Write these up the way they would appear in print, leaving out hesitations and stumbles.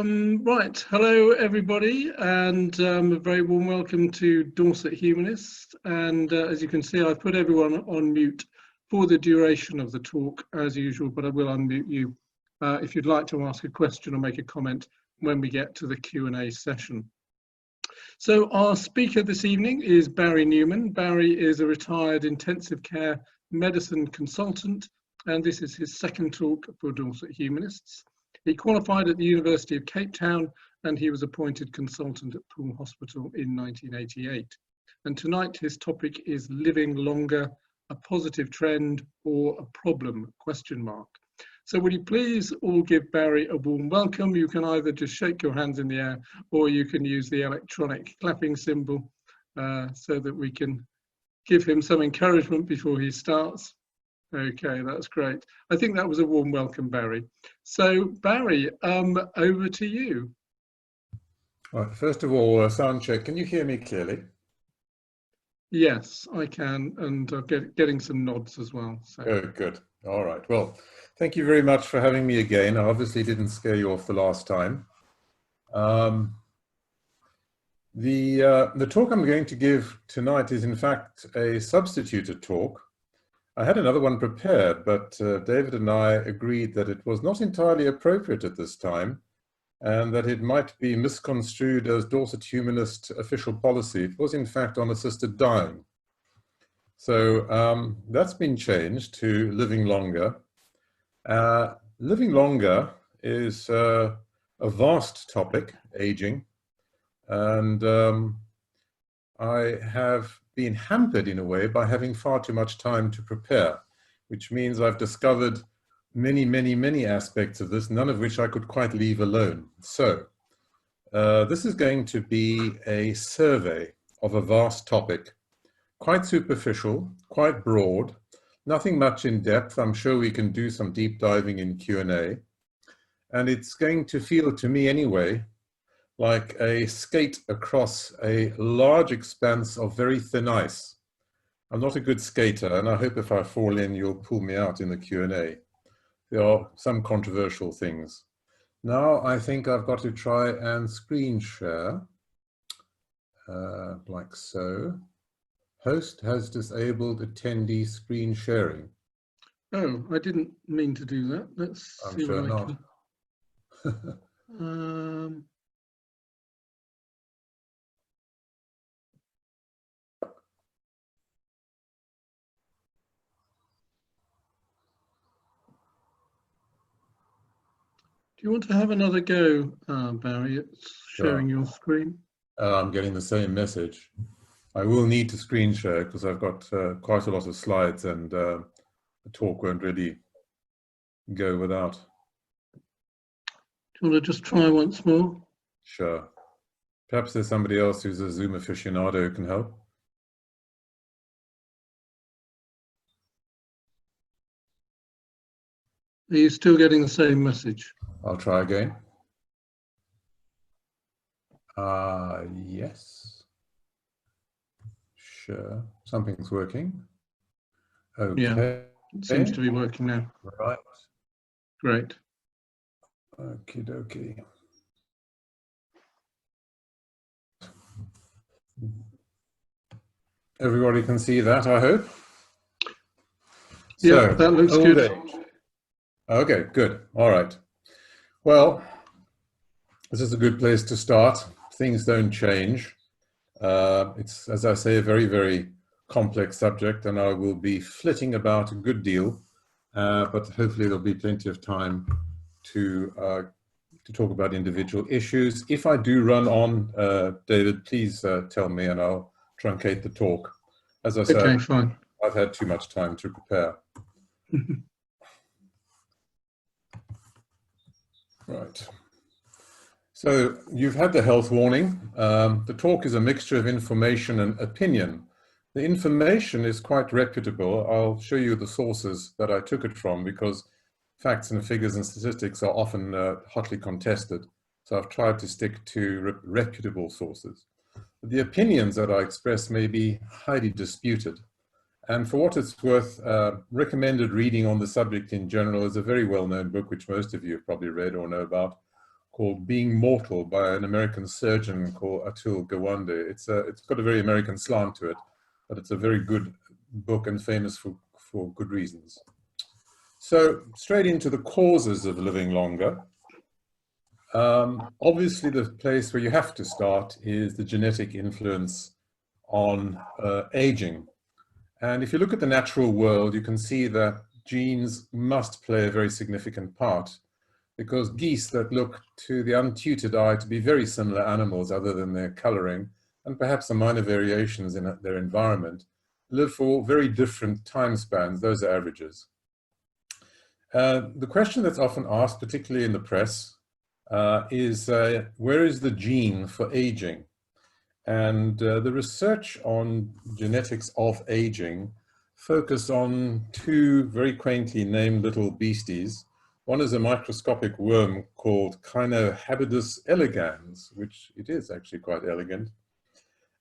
Right, hello everybody, and a very warm welcome to Dorset Humanists. And as you can see, I've put everyone on mute for the duration of the talk as usual, but I will unmute you if you'd like to ask a question or make a comment when we get to the Q&A session. So our speaker this evening is Barry Newman. Barry is a retired intensive care medicine consultant, and this is his second talk for Dorset Humanists. He qualified at the University of Cape Town, and he was appointed consultant at Poole Hospital in 1988. And tonight his topic is living longer, a positive trend or a problem, ? So would you please all give Barry a warm welcome? You can either just shake your hands in the air or you can use the electronic clapping symbol so that we can give him some encouragement before he starts. Okay, that's great. I think that was a warm welcome, Barry. So, Barry, over to you. Right, first of all, sound check. Can you hear me clearly? Yes, I can, and I'm getting some nods as well. So. Good, good. All right. Well, thank you very much for having me again. I obviously didn't scare you off the last time. The talk I'm going to give tonight is in fact a substituted talk. I had another one prepared, but David and I agreed that it was not entirely appropriate at this time and that it might be misconstrued as Dorset Humanist official policy. It was in fact on assisted dying. So that's been changed to living longer. Living longer is a vast topic, aging, and I have been hampered in a way by having far too much time to prepare, which means I've discovered many aspects of this, none of which I could quite leave alone. So this is going to be a survey of a vast topic, quite superficial, quite broad, nothing much in depth. I'm sure we can do some deep diving in Q&A. And it's going to feel to me anyway like a skate across a large expanse of very thin ice. I'm not a good skater, and I hope if I fall in, you'll pull me out in the Q&A. There are some controversial things. Now I think I've got to try and screen share, like so. Host has disabled attendee screen sharing. Oh, I didn't mean to do that. Let's I'm see sure what I not. can. Do you want to have another go, Barry, at sharing your screen? I'm getting the same message. I will need to screen share because I've got quite a lot of slides and the talk won't really go without. Do you want to just try once more? Sure. Perhaps there's somebody else who's a Zoom aficionado who can help. Are you still getting the same message? I'll try again. Yes. Sure. Something's working. Okay. Yeah, it seems to be working now. Right. Great. Okie dokie. Everybody can see that, I hope. Yeah, so, that looks good. Age. Okay, good. All right. Well, this is a good place to start. Things don't change. It's, as I say, a very complex subject, and I will be flitting about a good deal, but hopefully there'll be plenty of time to talk about individual issues. If I do run on, David, please tell me and I'll truncate the talk. As I said, okay, fine. I've had too much time to prepare. Right. So you've had the health warning. The talk is a mixture of information and opinion. The information is quite reputable. I'll show you the sources that I took it from because facts and figures and statistics are often hotly contested. So I've tried to stick to reputable sources. The opinions that I express may be highly disputed. And for what it's worth, recommended reading on the subject in general is a very well-known book, which most of you have probably read or know about, called Being Mortal by an American surgeon called Atul Gawande. It's got a very American slant to it, but it's a very good book and famous for good reasons. So straight into the causes of living longer. Obviously, the place where you have to start is the genetic influence on aging. And if you look at the natural world, you can see that genes must play a very significant part, because geese that look to the untutored eye to be very similar animals other than their coloring and perhaps some minor variations in their environment live for very different time spans. Those are averages. The question that's often asked, particularly in the press, is where is the gene for aging? And the research on genetics of aging focus on two very quaintly named little beasties. One is a microscopic worm called Cynohabidus elegans, which it is actually quite elegant.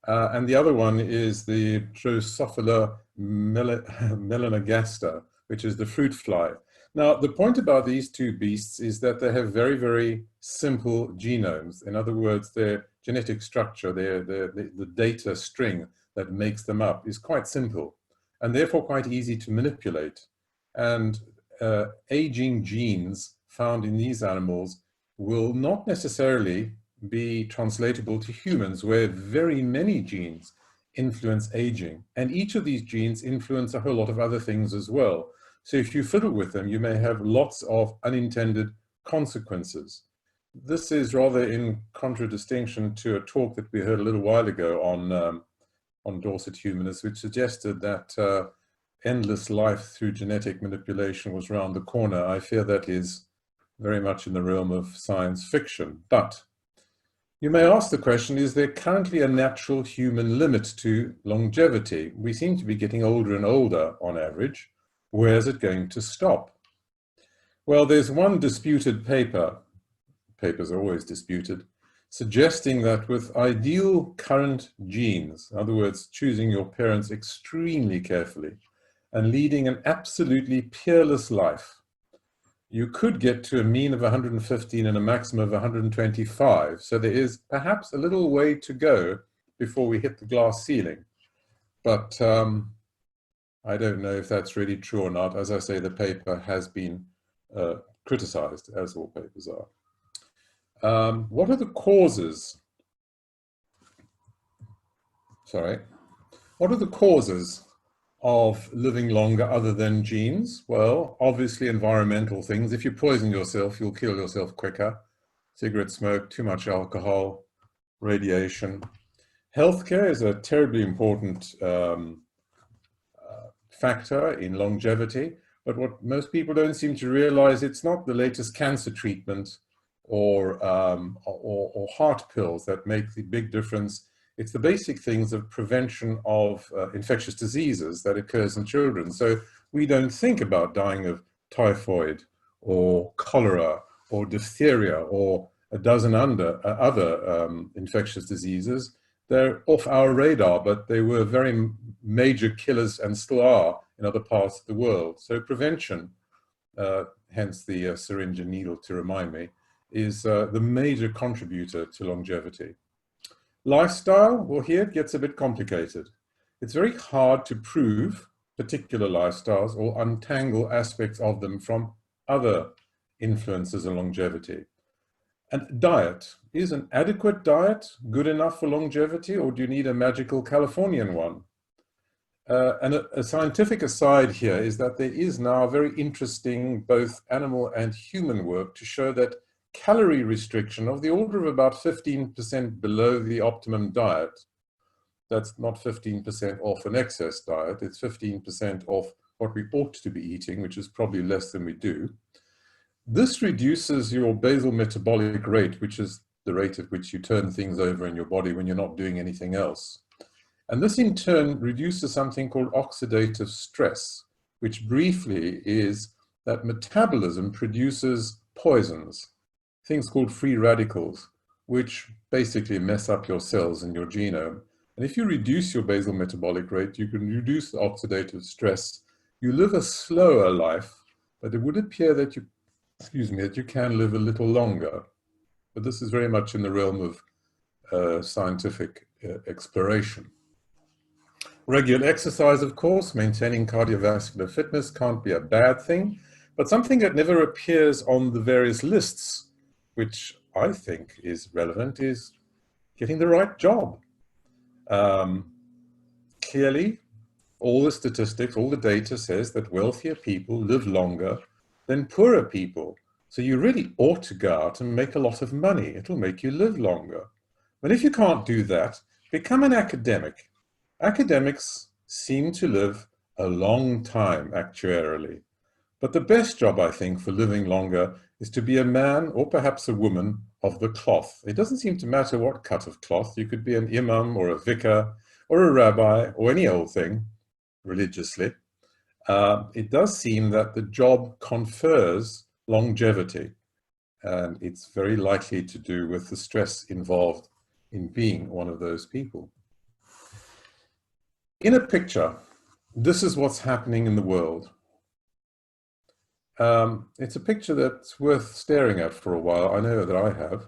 And the other one is the Drosophila melanogaster, which is the fruit fly. Now, the point about these two beasts is that they have very, very simple genomes. In other words, their genetic structure, the data string that makes them up is quite simple and therefore quite easy to manipulate. And aging genes found in these animals will not necessarily be translatable to humans, where very many genes influence aging. And each of these genes influence a whole lot of other things as well. So if you fiddle with them, you may have lots of unintended consequences. This is rather in contradistinction to a talk that we heard a little while ago on Dorset Humanists, which suggested that endless life through genetic manipulation was round the corner. I fear that is very much in the realm of science fiction. But you may ask the question, is there currently a natural human limit to longevity? We seem to be getting older and older on average. Where's it going to stop? Well, there's one disputed paper, papers are always disputed, suggesting that with ideal current genes, in other words, choosing your parents extremely carefully and leading an absolutely peerless life, you could get to a mean of 115 and a maximum of 125. So there is perhaps a little way to go before we hit the glass ceiling. But I don't know if that's really true or not. As I say, the paper has been criticized, as all papers are. What are the causes? What are the causes of living longer other than genes? Well, obviously environmental things. If you poison yourself, you'll kill yourself quicker. Cigarette smoke, too much alcohol, radiation. Healthcare is a terribly important factor in longevity, but what most people don't seem to realize, it's not the latest cancer treatment or heart pills that make the big difference. It's the basic things of prevention of infectious diseases that occurs in children. So we don't think about dying of typhoid or cholera or diphtheria or a dozen other infectious diseases. They're off our radar, but they were very major killers and still are in other parts of the world. So prevention, hence the syringe and needle to remind me, is the major contributor to longevity. Lifestyle, well, here it gets a bit complicated. It's very hard to prove particular lifestyles or untangle aspects of them from other influences on longevity. And diet, is an adequate diet good enough for longevity, or do you need a magical Californian one? And a scientific aside here is that there is now very interesting both animal and human work to show that calorie restriction of the order of about 15% below the optimum diet, that's not 15% off an excess diet, it's 15% off what we ought to be eating, which is probably less than we do. This reduces your basal metabolic rate, which is the rate at which you turn things over in your body when you're not doing anything else. And this in turn reduces something called oxidative stress, which briefly is that metabolism produces poisons, things called free radicals, which basically mess up your cells and your genome. And if you reduce your basal metabolic rate, you can reduce the oxidative stress. You live a slower life, but it would appear that you can live a little longer. but this is very much in the realm of scientific exploration. Regular exercise, of course, maintaining cardiovascular fitness can't be a bad thing, but something that never appears on the various lists, which I think is relevant, is getting the right job. Clearly, all the statistics, all the data says that wealthier people live longer than poorer people. So you really ought to go out and make a lot of money. It'll make you live longer. But if you can't do that, become an academic. Academics seem to live a long time actuarially. But the best job, I think, for living longer is to be a man or perhaps a woman of the cloth. It doesn't seem to matter what cut of cloth. You could be an imam or a vicar or a rabbi or any old thing religiously. It does seem that the job confers longevity, and it's very likely to do with the stress involved in being one of those people. In a picture, this is what's happening in the world. It's a picture that's worth staring at for a while. I know that I have.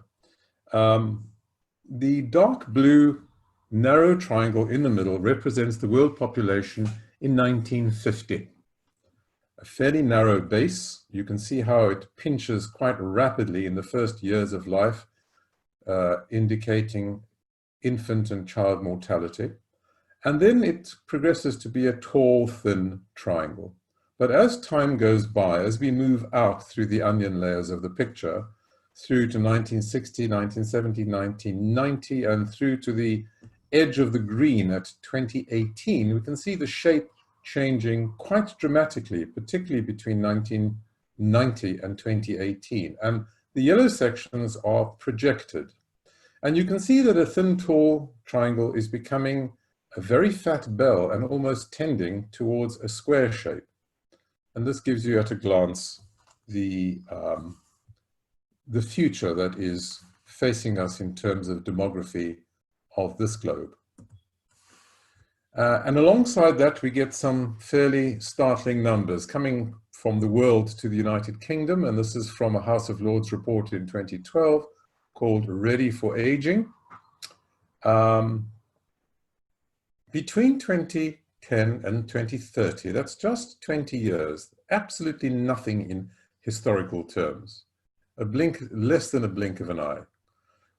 The dark blue narrow triangle in the middle represents the world population in 1950. A fairly narrow base. You can see how it pinches quite rapidly in the first years of life, indicating infant and child mortality. And then it progresses to be a tall, thin triangle. But as time goes by, as we move out through the onion layers of the picture, through to 1960, 1970, 1990, and through to the edge of the green at 2018, we can see the shape changing quite dramatically, particularly between 1990 and 2018. And the yellow sections are projected. And you can see that a thin, tall triangle is becoming a very fat bell and almost tending towards a square shape. And this gives you at a glance the future that is facing us in terms of demography of this globe. And alongside that, we get some fairly startling numbers coming from the world to the United Kingdom. And this is from a House of Lords report in 2012 called Ready for Aging. Between 2010 and 2030, that's just 20 years, absolutely nothing in historical terms, a blink, less than a blink of an eye.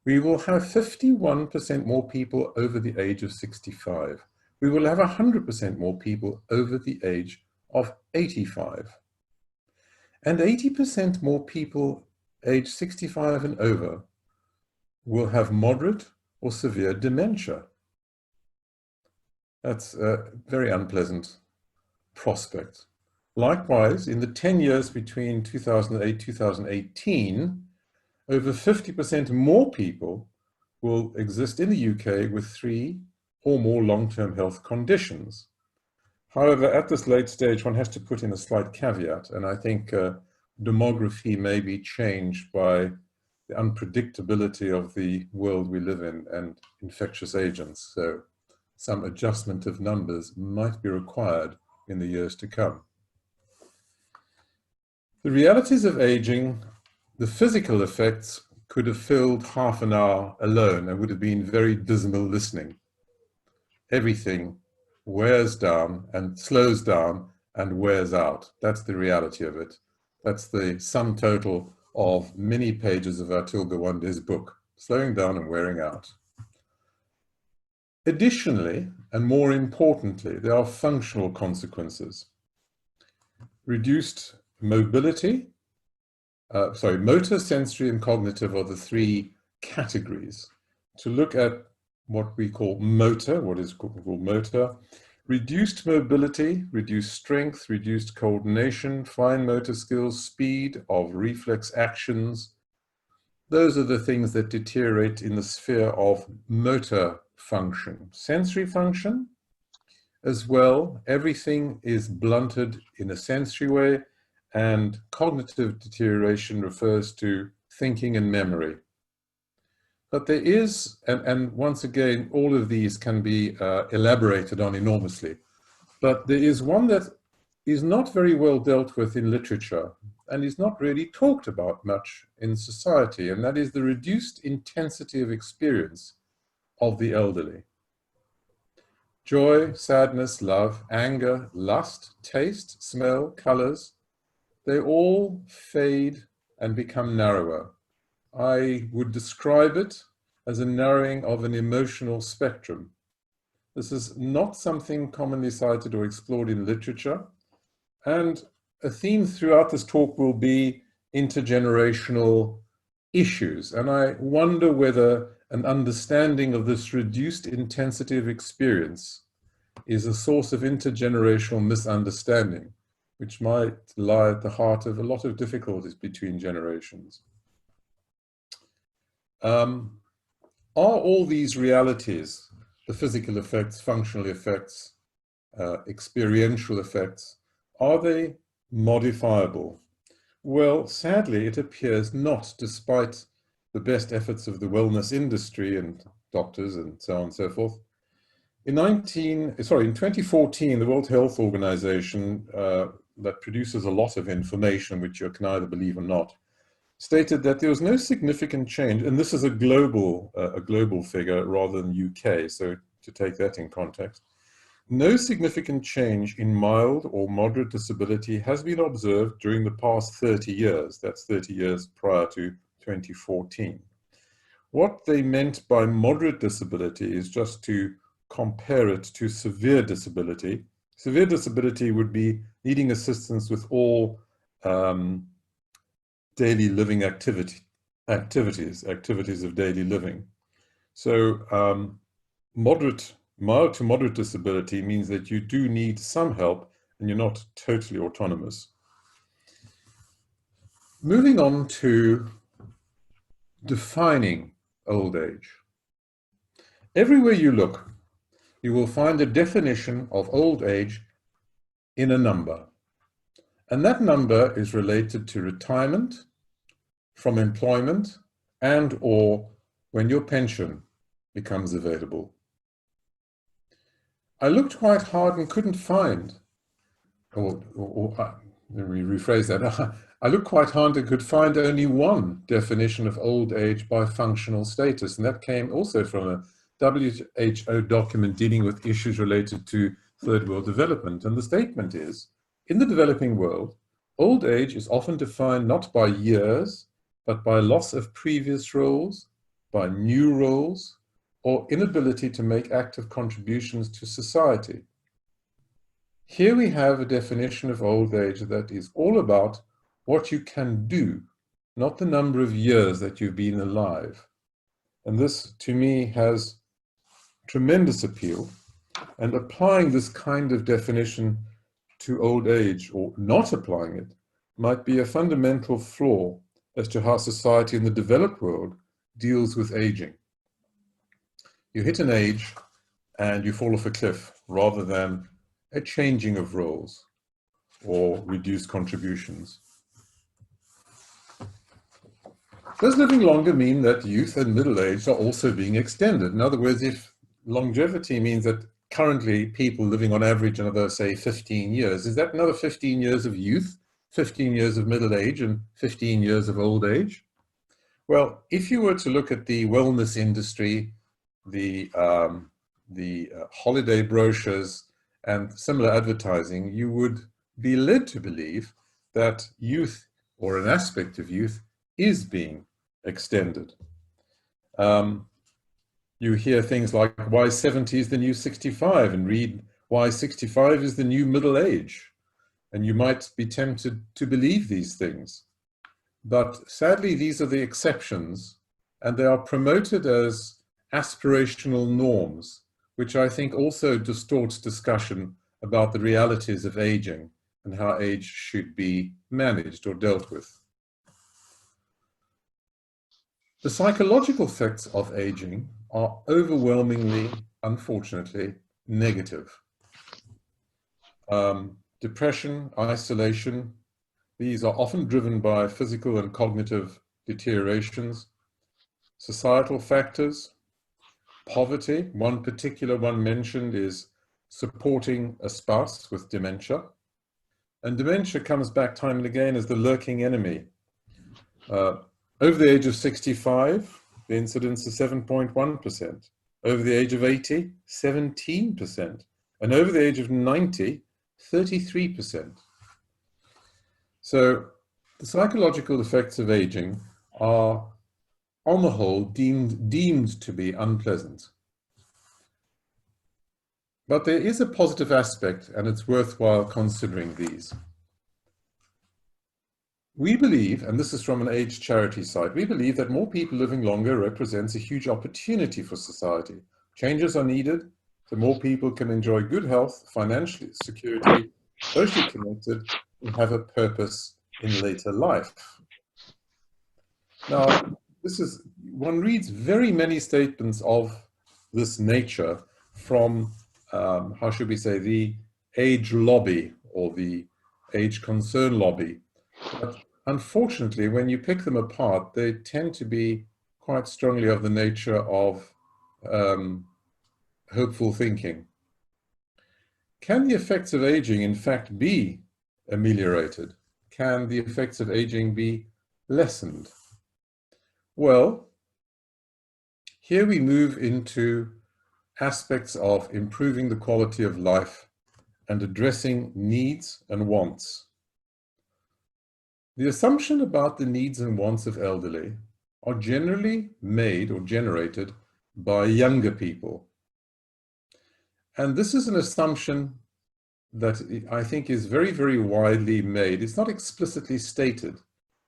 We will have 51% more people over the age of 65. We will have 100% more people over the age of 85. And 80% more people aged 65 and over will have moderate or severe dementia. That's a very unpleasant prospect. Likewise, in the 10 years between 2008 and 2018, over 50% more people will exist in the UK with 3 or more long-term health conditions. However, at this late stage, one has to put in a slight caveat, and I think demography may be changed by the unpredictability of the world we live in and infectious agents. So some adjustment of numbers might be required in the years to come. The realities of aging, the physical effects could have filled half an hour alone and would have been very dismal listening. Everything wears down and slows down and wears out. That's the reality of it. That's the sum total of many pages of Atul Gawande's book, slowing down and wearing out. Additionally, and more importantly, there are functional consequences. Reduced mobility, motor, sensory, and cognitive are the 3 categories. To look at what we call motor, what is called motor, reduced mobility, reduced strength, reduced coordination, fine motor skills, speed of reflex actions. Those are the things that deteriorate in the sphere of motor function. Sensory function as well, everything is blunted in a sensory way, and cognitive deterioration refers to thinking and memory. But there is, and once again, all of these can be elaborated on enormously, but there is one that is not very well dealt with in literature, and is not really talked about much in society, and that is the reduced intensity of experience of the elderly. Joy, sadness, love, anger, lust, taste, smell, colors, they all fade and become narrower. I would describe it as a narrowing of an emotional spectrum. This is not something commonly cited or explored in literature, and a theme throughout this talk will be intergenerational issues. And I wonder whether an understanding of this reduced intensity of experience is a source of intergenerational misunderstanding, which might lie at the heart of a lot of difficulties between generations. Are all these realities, the physical effects, functional effects, experiential effects, are they modifiable? Well, sadly, it appears not, despite the best efforts of the wellness industry and doctors and so on and so forth. In 2014, the World Health Organization, that produces a lot of information, which you can either believe or not, stated that there was no significant change, and this is a global figure rather than UK, so to take that in context, no significant change in mild or moderate disability has been observed during the past 30 years. That's 30 years prior to 2014. What they meant by moderate disability is just to compare it to severe disability. Severe disability would be needing assistance with all daily living activities of daily living. So mild to moderate disability means that you do need some help and you're not totally autonomous. Moving on to defining old age. Everywhere you look, you will find a definition of old age in a number. And that number is related to retirement, from employment, and or when your pension becomes available. I looked quite hard and couldn't find, let me rephrase that. I looked quite hard and could find only one definition of old age by functional status, and that came also from a WHO document dealing with issues related to third world development. And the statement is, in the developing world, old age is often defined not by years, but by loss of previous roles, by new roles, or inability to make active contributions to society. Here we have a definition of old age that is all about what you can do, not the number of years that you've been alive. And this, to me, has tremendous appeal. And applying this kind of definition to old age, or not applying it, might be a fundamental flaw as to how society in the developed world deals with aging. You hit an age and you fall off a cliff, rather than a changing of roles or reduced contributions. Does living longer mean that youth and middle age are also being extended? In other words, if longevity means that currently people living on average another, say, 15 years, is that another 15 years of youth, 15 years of middle age, and 15 years of old age? Well, if you were to look at the wellness industry, the holiday brochures and similar advertising, you would be led to believe that youth, or an aspect of youth, is being extended. You hear things like why 70 is the new 65, and read why 65 is the new middle age. And you might be tempted to believe these things. But sadly, these are the exceptions, and they are promoted as aspirational norms, which I think also distorts discussion about the realities of aging and how age should be managed or dealt with. The psychological effects of aging are overwhelmingly, unfortunately, negative. Depression, isolation, these are often driven by physical and cognitive deteriorations. Societal factors, poverty, one particular one mentioned is supporting a spouse with dementia. And dementia comes back time and again as the lurking enemy. Over the age of 65, the incidence is 7.1%. Over the age of 80, 17%. And over the age of 90, 33%. So the psychological effects of aging are, on the whole, deemed to be unpleasant. But there is a positive aspect, and it's worthwhile considering these. We believe, and this is from an age charity side, we believe that more people living longer represents a huge opportunity for society. Changes are needed so more people can enjoy good health, financial security, socially connected, and have a purpose in later life. Now, one reads very many statements of this nature from, how should we say, the age lobby or the age concern lobby. But unfortunately, when you pick them apart, they tend to be quite strongly of the nature of hopeful thinking. Can the effects of aging, in fact, be ameliorated? Can the effects of aging be lessened? Well, here we move into aspects of improving the quality of life and addressing needs and wants. The assumption about the needs and wants of elderly are generally made or generated by younger people. And this is an assumption that I think is very, very widely made. It's not explicitly stated,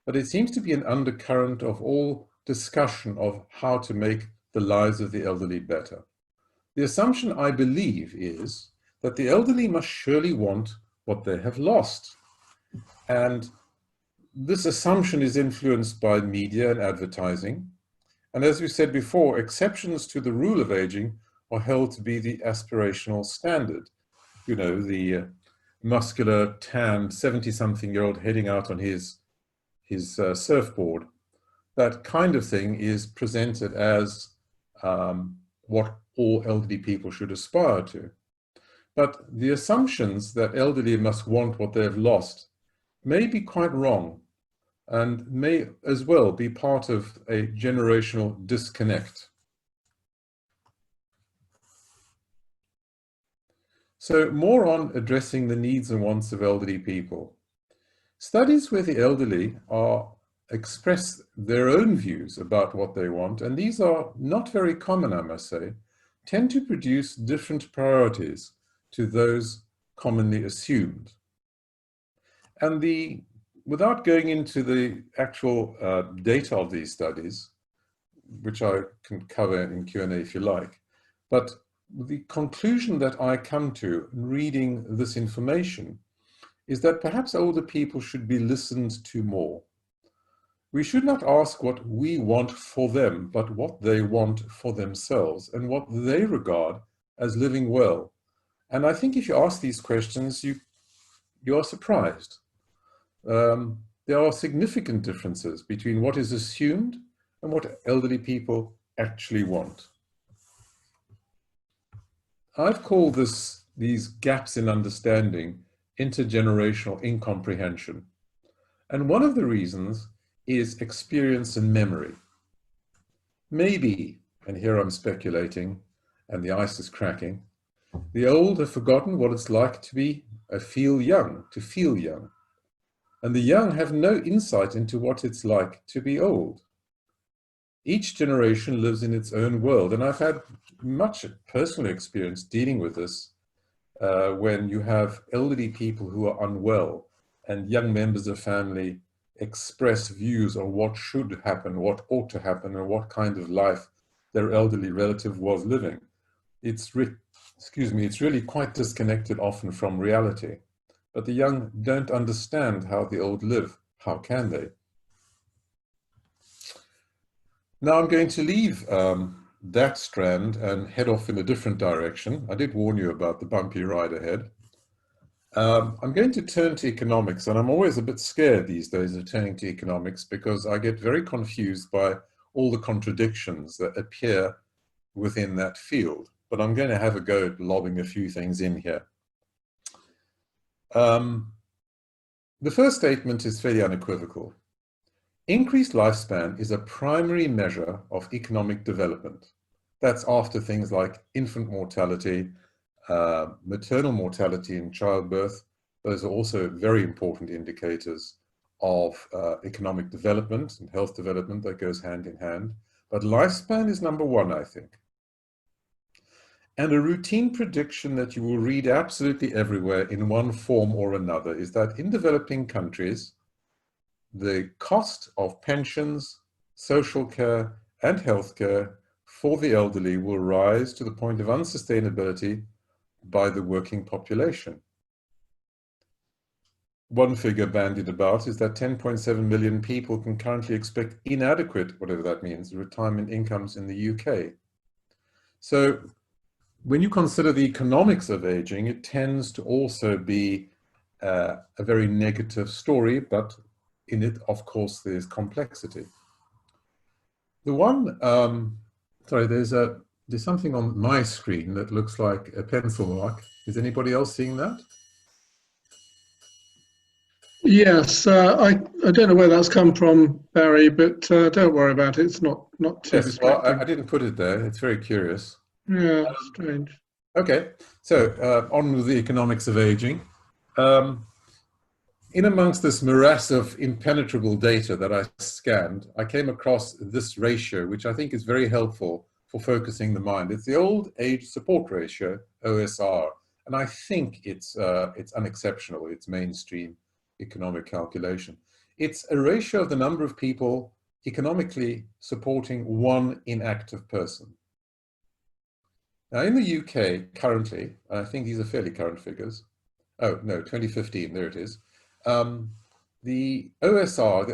but it seems to be an undercurrent of all discussion of how to make the lives of the elderly better. The assumption, I believe, is that the elderly must surely want what they have lost. And this assumption is influenced by media and advertising. And as we said before, exceptions to the rule of aging are held to be the aspirational standard. You know, the muscular, tanned, 70-something-year-old heading out on his surfboard. That kind of thing is presented as what all elderly people should aspire to. But the assumptions that elderly must want what they have lost may be quite wrong and may as well be part of a generational disconnect. So more on addressing the needs and wants of elderly people. Studies where the elderly express their own views about what they want, and these are not very common, I must say, tend to produce different priorities to those commonly assumed. And without going into the actual data of these studies, which I can cover in Q&A if you like, but the conclusion that I come to reading this information is that perhaps older people should be listened to more. We should not ask what we want for them, but what they want for themselves and what they regard as living well. And I think if you ask these questions, you are surprised. There are significant differences between what is assumed and what elderly people actually want. I've called these gaps in understanding intergenerational incomprehension. And one of the reasons is experience and memory. Maybe, and here I'm speculating, and the ice is cracking, the old have forgotten what it's like to feel young. And the young have no insight into what it's like to be old. Each generation lives in its own world, and I've had much personal experience dealing with this when you have elderly people who are unwell and young members of family express views on what should happen, what ought to happen, and what kind of life their elderly relative was living. It's really quite disconnected often from reality. But the young don't understand how the old live. How can they? Now I'm going to leave that strand and head off in a different direction. I did warn you about the bumpy ride ahead. I'm going to turn to economics, and I'm always a bit scared these days of turning to economics because I get very confused by all the contradictions that appear within that field. But I'm going to have a go at lobbing a few things in here. The first statement is fairly unequivocal. Increased lifespan is a primary measure of economic development. That's after things like infant mortality, maternal mortality in childbirth. Those are also very important indicators of economic development and health development that goes hand in hand. But lifespan is number one, I think. And a routine prediction that you will read absolutely everywhere in one form or another is that in developing countries, the cost of pensions, social care, and healthcare for the elderly will rise to the point of unsustainability by the working population. One figure bandied about is that 10.7 million people can currently expect inadequate, whatever that means, retirement incomes in the UK. So when you consider the economics of aging, it tends to also be a very negative story, but in it, of course, there's complexity. The one, sorry, there's something on my screen that looks like a pencil mark. Is anybody else seeing that? Yes, I don't know where that's come from, Barry, but don't worry about it. It's not too Yes, well, distracting. I didn't put it there. It's very curious. Yeah, strange. Okay, so on with the economics of aging. In amongst this morass of impenetrable data that I scanned, I came across this ratio, which I think is very helpful for focusing the mind. It's the old age support ratio, OSR, and I think it's unexceptional. It's mainstream economic calculation. It's a ratio of the number of people economically supporting one inactive person. Now, in the UK currently, and I think these are fairly current figures. Oh no, 2015. There it is. The OSR,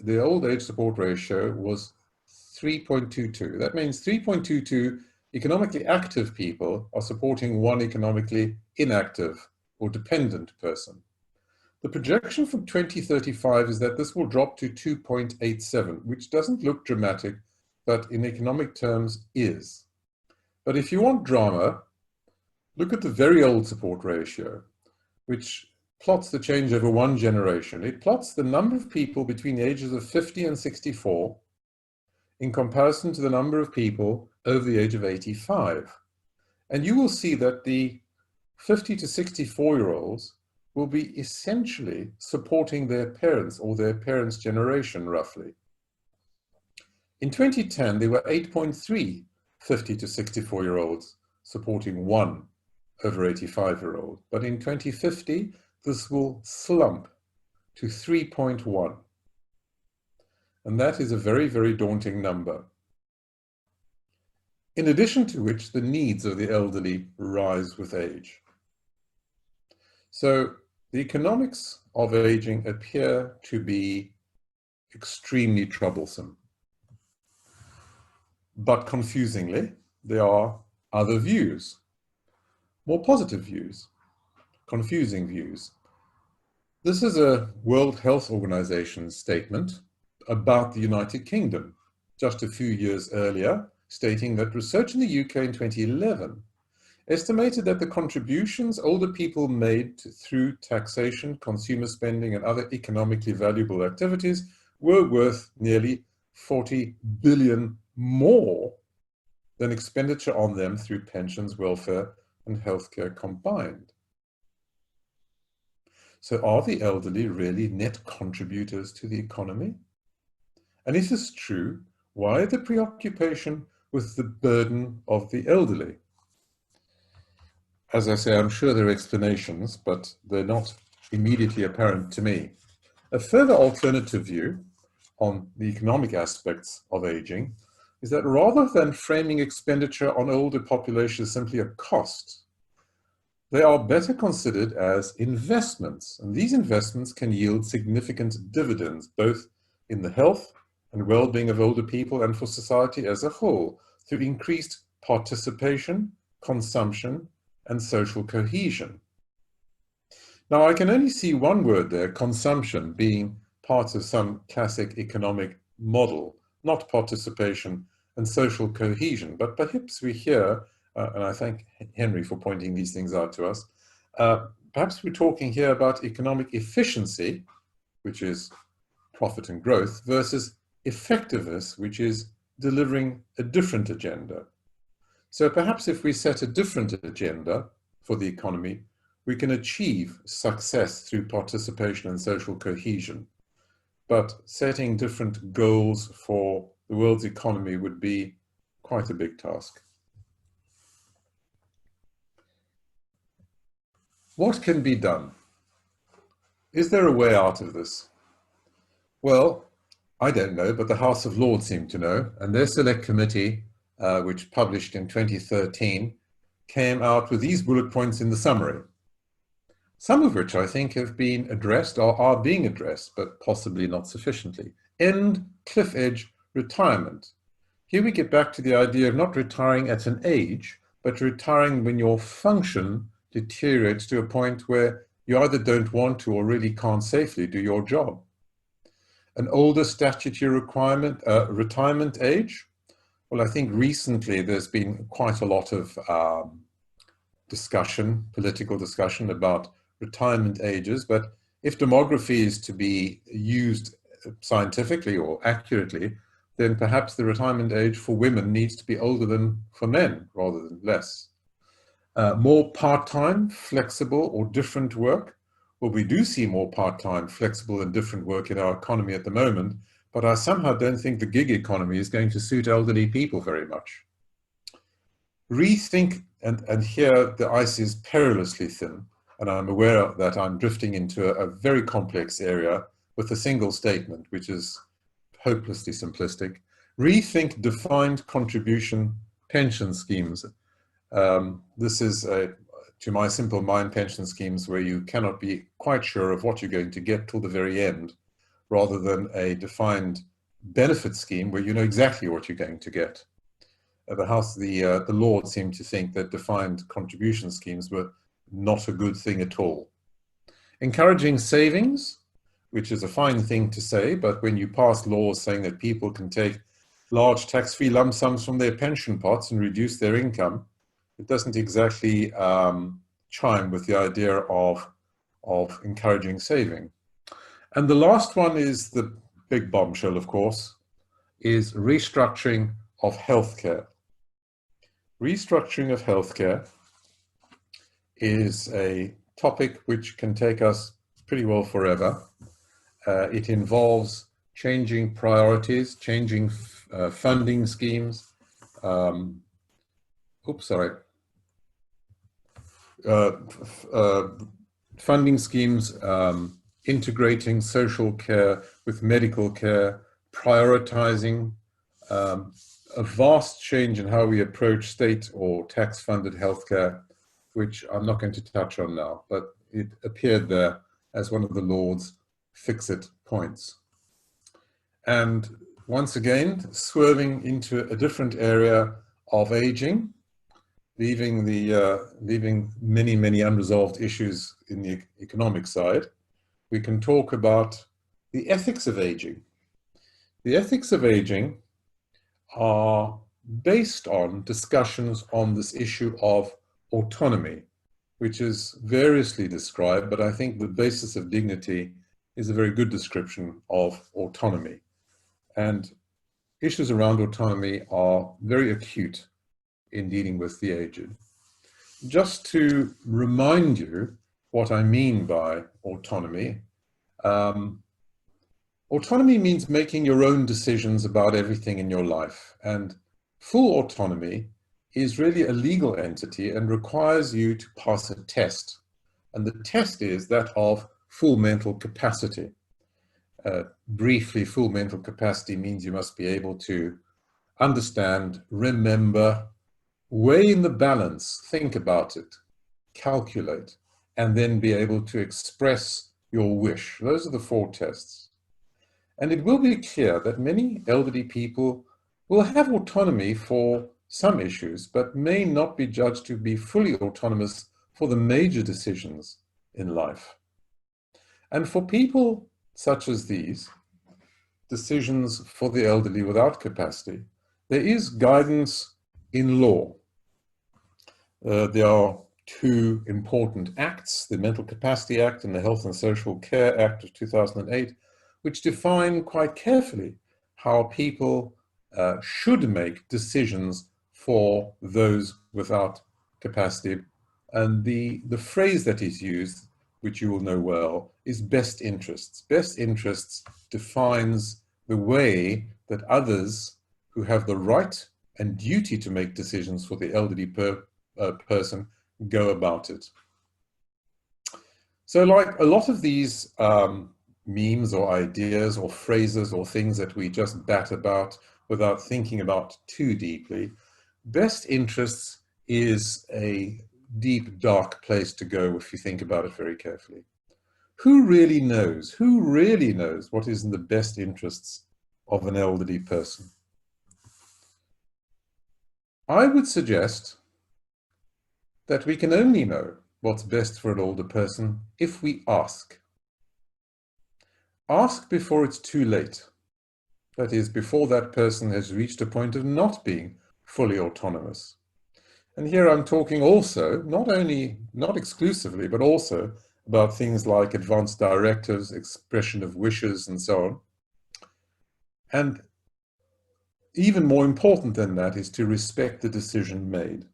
the old age support ratio, was 3.22. That means 3.22 economically active people are supporting one economically inactive or dependent person. The projection from 2035 is that this will drop to 2.87, which doesn't look dramatic, but in economic terms is. But if you want drama, look at the very old support ratio, which plots the change over one generation. It plots the number of people between the ages of 50 and 64 in comparison to the number of people over the age of 85. And you will see that the 50 to 64-year-olds will be essentially supporting their parents or their parents' generation, roughly. In 2010, there were 8.3 50 to 64-year-olds supporting one over 85-year-old. But in 2050, this will slump to 3.1. And that is a very, very daunting number. In addition to which, the needs of the elderly rise with age. So the economics of aging appear to be extremely troublesome. But confusingly, there are other views, more positive views, confusing views. This is a World Health Organization statement about the United Kingdom just a few years earlier, stating that research in the UK in 2011 estimated that the contributions older people made through taxation, consumer spending, and other economically valuable activities were worth nearly 40 billion more than expenditure on them through pensions, welfare, and healthcare combined. So are the elderly really net contributors to the economy? And if this is true, why the preoccupation with the burden of the elderly? As I say, I'm sure there are explanations, but they're not immediately apparent to me. A further alternative view on the economic aspects of aging is that rather than framing expenditure on older populations simply a cost, they are better considered as investments. And these investments can yield significant dividends, both in the health and well-being of older people and for society as a whole, through increased participation, consumption, and social cohesion. Now, I can only see one word there, consumption, being part of some classic economic model, not participation and social cohesion. But perhaps we hear, and I thank Henry for pointing these things out to us, perhaps we're talking here about economic efficiency, which is profit and growth, versus effectiveness, which is delivering a different agenda. So perhaps if we set a different agenda for the economy, we can achieve success through participation and social cohesion. But setting different goals for the world's economy would be quite a big task. What can be done? Is there a way out of this? Well, I don't know, but the House of Lords seem to know, and their select committee, which published in 2013, came out with these bullet points in the summary, some of which I think have been addressed or are being addressed, but possibly not sufficiently. End cliff edge retirement. Here we get back to the idea of not retiring at an age, but retiring when your function deteriorates to a point where you either don't want to or really can't safely do your job. An older statutory retirement age. Well, I think recently there's been quite a lot of political discussion about retirement ages, but if demography is to be used scientifically or accurately, then perhaps the retirement age for women needs to be older than for men rather than less. More part-time, flexible or different work. Well, we do see more part-time, flexible and different work in our economy at the moment, but I somehow don't think the gig economy is going to suit elderly people very much. Rethink, and here the ice is perilously thin, and I'm aware that I'm drifting into a very complex area with a single statement, which is hopelessly simplistic. Rethink defined contribution pension schemes. This is, to my simple mind, pension schemes where you cannot be quite sure of what you're going to get till the very end, rather than a defined benefit scheme where you know exactly what you're going to get. The Lords seemed to think that defined contribution schemes were not a good thing at all. Encouraging savings, which is a fine thing to say, but when you pass laws saying that people can take large tax-free lump sums from their pension pots and reduce their income, it doesn't exactly chime with the idea of encouraging saving. And the last one is the big bombshell, of course, is restructuring of healthcare. Restructuring of healthcare is a topic which can take us pretty well forever. It involves changing priorities, changing funding schemes. Funding schemes, integrating social care with medical care, prioritizing, a vast change in how we approach state or tax-funded healthcare, which I'm not going to touch on now, but it appeared there as one of the Lords' fix-it points. And once again, swerving into a different area of aging, leaving many unresolved issues in the economic side, we can talk about the ethics of aging. The ethics of aging are based on discussions on this issue of autonomy, which is variously described, but I think the basis of dignity is a very good description of autonomy. And issues around autonomy are very acute in dealing with the aged. Just to remind you what I mean by autonomy, autonomy means making your own decisions about everything in your life, and full autonomy is really a legal entity and requires you to pass a test. And the test is that of full mental capacity. Briefly, full mental capacity means you must be able to understand, remember, weigh in the balance, think about it, calculate, and then be able to express your wish. Those are the 4 tests. And it will be clear that many elderly people will have autonomy for some issues, but may not be judged to be fully autonomous for the major decisions in life. And for people such as these, decisions for the elderly without capacity, there is guidance in law. There are two important acts, the Mental Capacity Act and the Health and Social Care Act of 2008, which define quite carefully how people should make decisions for those without capacity. And the phrase that is used, which you will know well, is best interests. Best interests defines the way that others who have the right and duty to make decisions for the elderly person go about it. So like a lot of these memes or ideas or phrases or things that we just bat about without thinking about too deeply, best interests is a deep, dark place to go if you think about it very carefully. Who really knows? Who really knows what is in the best interests of an elderly person? I would suggest that we can only know what's best for an older person if we ask. Ask before it's too late. That is, before that person has reached a point of not being fully autonomous. And here I'm talking also, not exclusively, but also about things like advanced directives, expression of wishes, and so on. And even more important than that is to respect the decision made,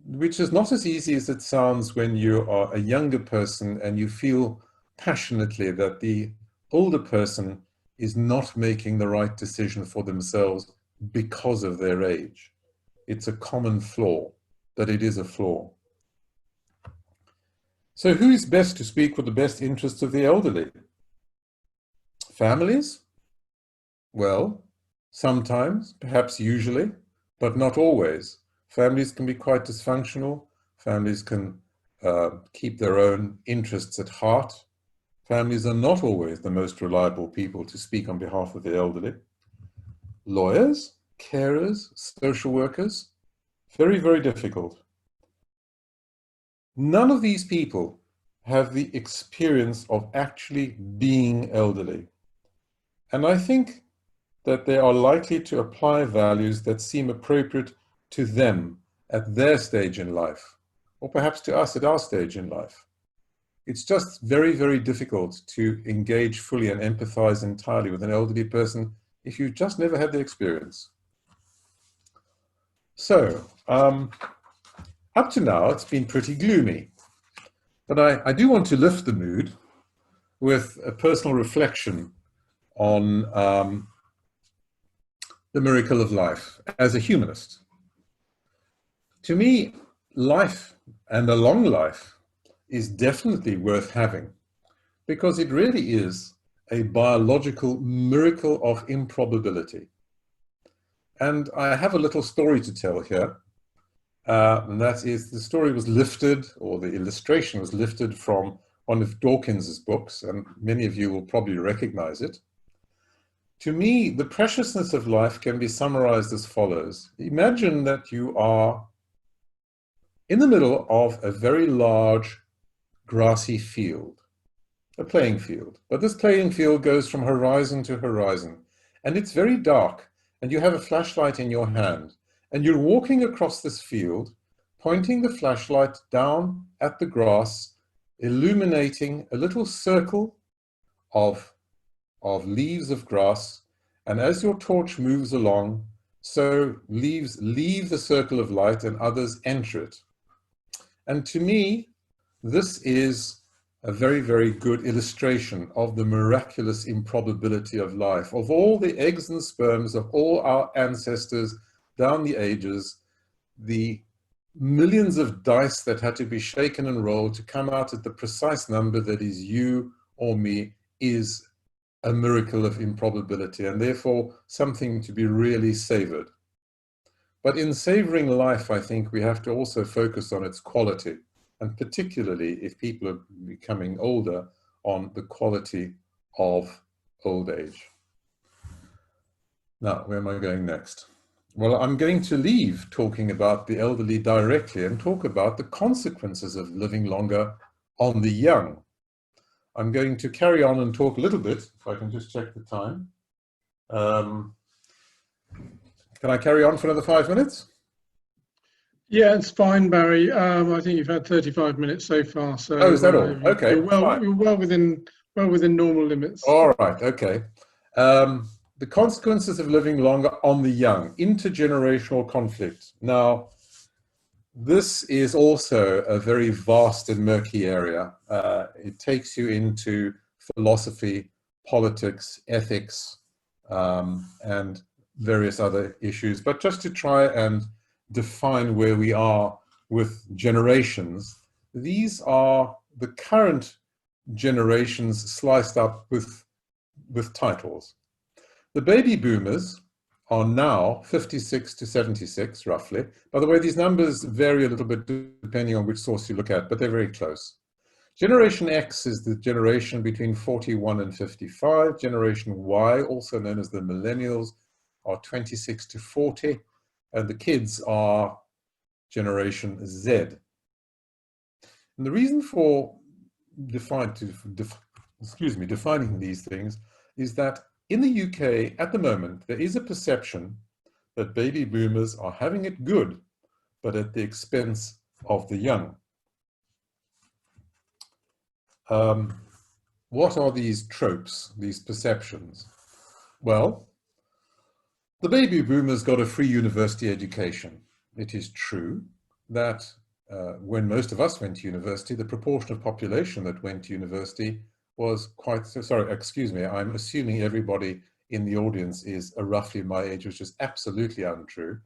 which is not as easy as it sounds when you are a younger person and you feel passionately that the older person is not making the right decision for themselves because of their age. It's a common flaw, that it is a flaw. So who is best to speak for the best interests of the elderly? Families? Well, sometimes, perhaps usually, but not always. Families can be quite dysfunctional. Families can keep their own interests at heart. Families are not always the most reliable people to speak on behalf of the elderly. Lawyers, carers, social workers, very, very difficult. None of these people have the experience of actually being elderly. And I think that they are likely to apply values that seem appropriate to them at their stage in life, or perhaps to us at our stage in life. It's just very, very difficult to engage fully and empathize entirely with an elderly person if you've just never had the experience. So, up to now, it's been pretty gloomy, but I do want to lift the mood with a personal reflection on the miracle of life as a humanist. To me, life, and a long life, is definitely worth having because it really is a biological miracle of improbability. And I have a little story to tell here. And that is, the story was lifted, or the illustration was lifted from one of Dawkins's books, and many of you will probably recognize it. To me, the preciousness of life can be summarized as follows. Imagine that you are in the middle of a very large grassy field, a playing field. But this playing field goes from horizon to horizon, and it's very dark, and you have a flashlight in your hand, and you're walking across this field, pointing the flashlight down at the grass, illuminating a little circle of leaves of grass, and as your torch moves along, so leaves leave the circle of light and others enter it. And to me, this is a very, very good illustration of the miraculous improbability of life, of all the eggs and sperms of all our ancestors down the ages, the millions of dice that had to be shaken and rolled to come out at the precise number that is you or me is a miracle of improbability, and therefore something to be really savored. But in savoring life, I think we have to also focus on its quality, and particularly if people are becoming older, on the quality of old age. Now, where am I going next? Well, I'm going to leave talking about the elderly directly and talk about the consequences of living longer on the young. I'm going to carry on and talk a little bit, if I can just check the time. Can I carry on for another 5 minutes? Yeah, it's fine, Barry. I think you've had 35 minutes so far, so Oh, is that all? Okay, fine. you're well within normal limits. All right, okay. The consequences of living longer on the young, intergenerational conflict. Now, this is also a very vast and murky area. It takes you into philosophy, politics, ethics, and various other issues. But just to try and define where we are with generations, these are the current generations sliced up with titles. The baby boomers are now 56 to 76, roughly. By the way, these numbers vary a little bit depending on which source you look at, but they're very close. Generation X is the generation between 41 and 55. Generation Y, also known as the millennials, are 26 to 40. And the kids are Generation Z. And the reason for defining these things is that in the UK at the moment, there is a perception that baby boomers are having it good, but at the expense of the young. What are these tropes, these perceptions? Well, the baby boomers got a free university education. It is true that when most of us went to university, the proportion of population that went to university was quite, sorry, excuse me, I'm assuming everybody in the audience is roughly my age, which is absolutely untrue.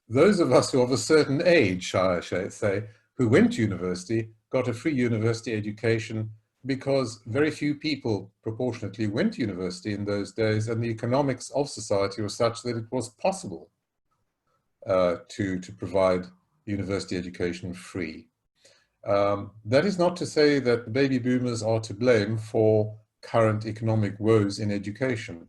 Those of us who are of a certain age, I should say, who went to university, got a free university education because very few people proportionately went to university in those days, and the economics of society was such that it was possible to provide university education free. That is not to say that the baby boomers are to blame for current economic woes in education.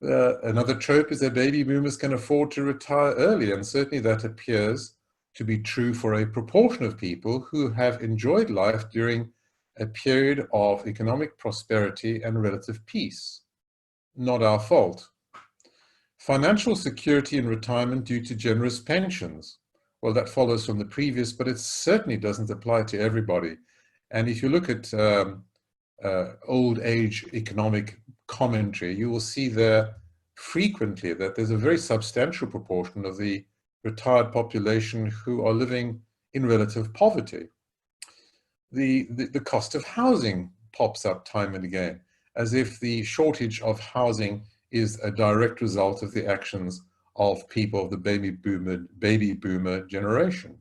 Another trope is that baby boomers can afford to retire early, and certainly that appears to be true for a proportion of people who have enjoyed life during a period of economic prosperity and relative peace. Not our fault. Financial security in retirement due to generous pensions. Well, that follows from the previous, but it certainly doesn't apply to everybody. And if you look at old age economic commentary, you will see there frequently that there's a very substantial proportion of the retired population who are living in relative poverty. The cost of housing pops up time and again, as if the shortage of housing is a direct result of the actions of people of the baby boomer generation.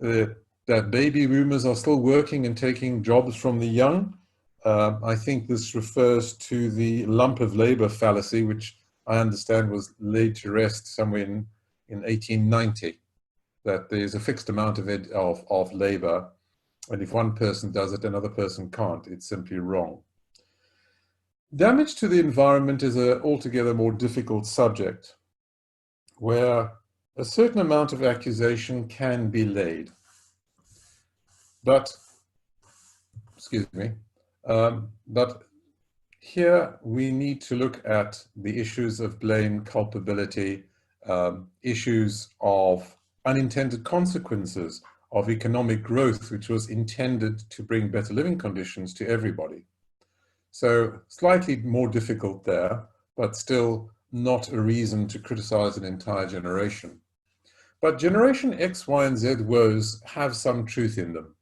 That baby boomers are still working and taking jobs from the young. I think this refers to the lump of labor fallacy, which I understand was laid to rest somewhere in 1890, that there's a fixed amount of labor, and if one person does it, another person can't. It's simply wrong. Damage to the environment is an altogether more difficult subject, where a certain amount of accusation can be laid. But, excuse me, but here we need to look at the issues of blame, culpability, issues of unintended consequences of economic growth, which was intended to bring better living conditions to everybody. So slightly more difficult there, but still not a reason to criticize an entire generation. But Generation X, Y, and Z woes have some truth in them.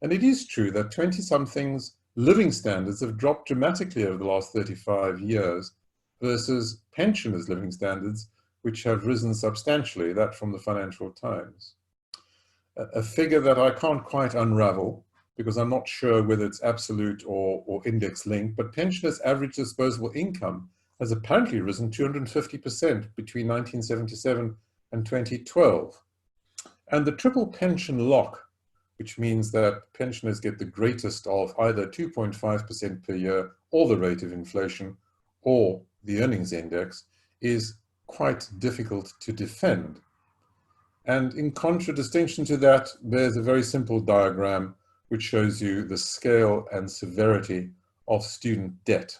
And it is true that 20-somethings living standards have dropped dramatically over the last 35 years versus pensioners' living standards, which have risen substantially, that from the Financial Times. A figure that I can't quite unravel, because I'm not sure whether it's absolute or index linked, but pensioners' average disposable income has apparently risen 250% between 1977 and 2012. And the triple pension lock, which means that pensioners get the greatest of either 2.5% per year, or the rate of inflation, or the earnings index, is quite difficult to defend. And in contradistinction to that, there's a very simple diagram which shows you the scale and severity of student debt.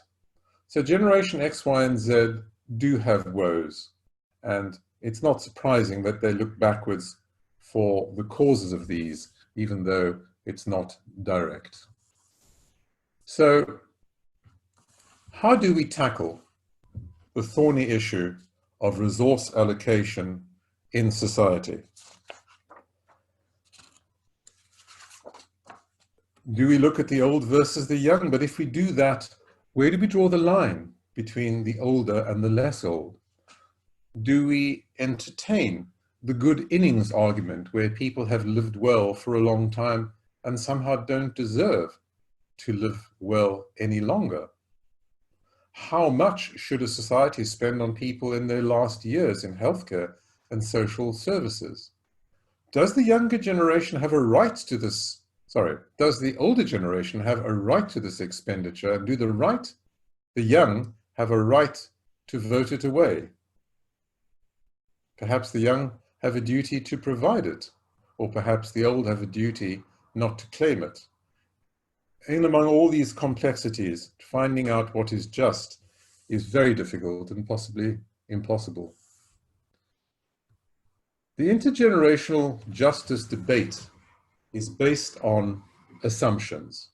So Generation X, Y, and Z do have woes, and it's not surprising that they look backwards for the causes of these, even though it's not direct. So, how do we tackle the thorny issue of resource allocation in society? Do we look at the old versus the young? But if we do that, where do we draw the line between the older and the less old? Do we entertain the good innings argument where people have lived well for a long time and somehow don't deserve to live well any longer? How much should a society spend on people in their last years in healthcare and social services? Does the younger generation have a right to this? Does the older generation have a right to this expenditure, and do the young have a right to vote it away? Perhaps the young have a duty to provide it, or perhaps the old have a duty not to claim it. And among all these complexities, finding out what is just is very difficult and possibly impossible. The intergenerational justice debate is based on assumptions.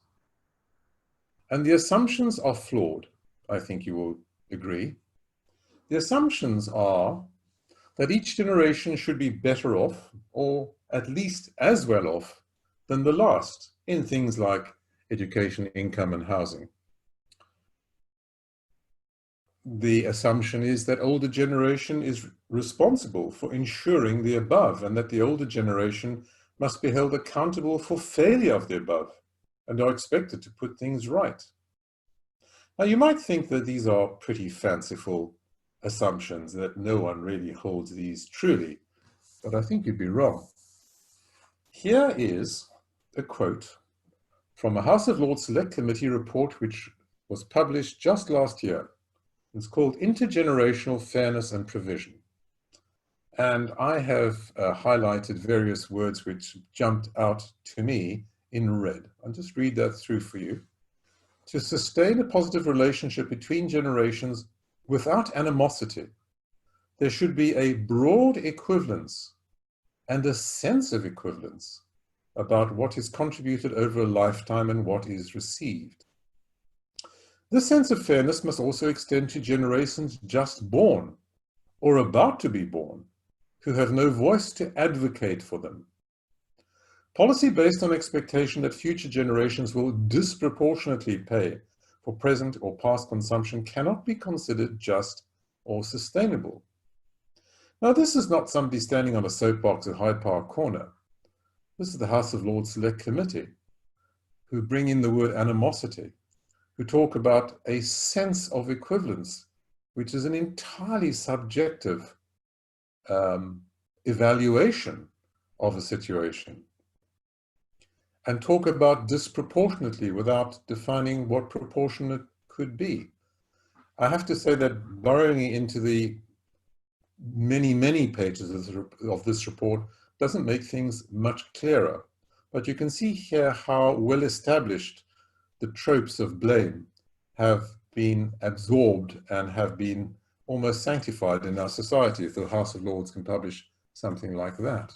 And the assumptions are flawed, I think you will agree. The assumptions are that each generation should be better off, or at least as well off, than the last in things like education, income, and housing. The assumption is that older generation is responsible for ensuring the above, and that the older generation must be held accountable for failure of the above and are expected to put things right. Now, you might think that these are pretty fanciful assumptions, that no one really holds these truly, but I think you'd be wrong. Here is a quote from a House of Lords Select Committee report which was published just last year. It's called Intergenerational Fairness and Provision. And I have highlighted various words which jumped out to me in red. I'll just read that through for you. To sustain a positive relationship between generations without animosity, there should be a broad equivalence and a sense of equivalence about what is contributed over a lifetime and what is received. This sense of fairness must also extend to generations just born or about to be born, who have no voice to advocate for them. Policy based on expectation that future generations will disproportionately pay for present or past consumption cannot be considered just or sustainable. Now, this is not somebody standing on a soapbox at Hyde Park Corner. This is the House of Lords Select Committee, who bring in the word animosity, who talk about a sense of equivalence, which is an entirely subjective evaluation of a situation, and talk about disproportionately without defining what proportionate could be. I have to say that burrowing into the many, many pages of this report doesn't make things much clearer, but you can see here how well established the tropes of blame have been absorbed and have been almost sanctified in our society, if the House of Lords can publish something like that.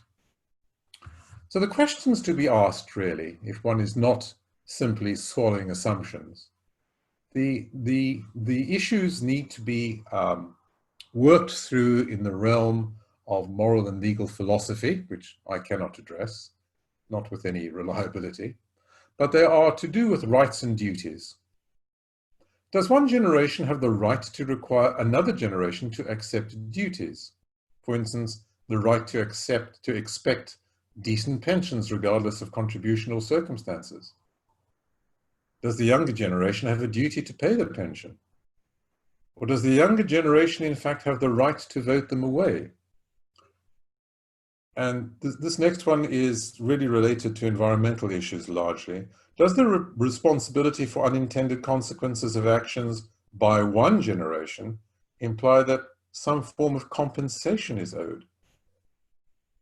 So the questions to be asked, really, if one is not simply swallowing assumptions, the issues need to be worked through in the realm of moral and legal philosophy, which I cannot address, not with any reliability, but they are to do with rights and duties. Does one generation have the right to require another generation to accept duties? For instance, the right to expect decent pensions regardless of contribution or circumstances? Does the younger generation have a duty to pay the pension? Or does the younger generation in fact have the right to vote them away? And this next one is really related to environmental issues largely. Does the responsibility for unintended consequences of actions by one generation imply that some form of compensation is owed?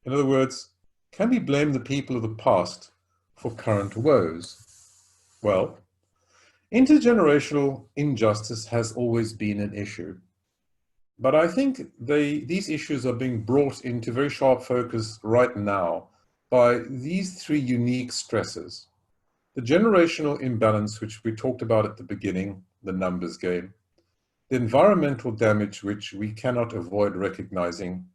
In other words, can we blame the people of the past for current woes? Well, intergenerational injustice has always been an issue. But I think these issues are being brought into very sharp focus right now by these three unique stresses. The generational imbalance, which we talked about at the beginning, the numbers game, the environmental damage, which we cannot avoid recognizing,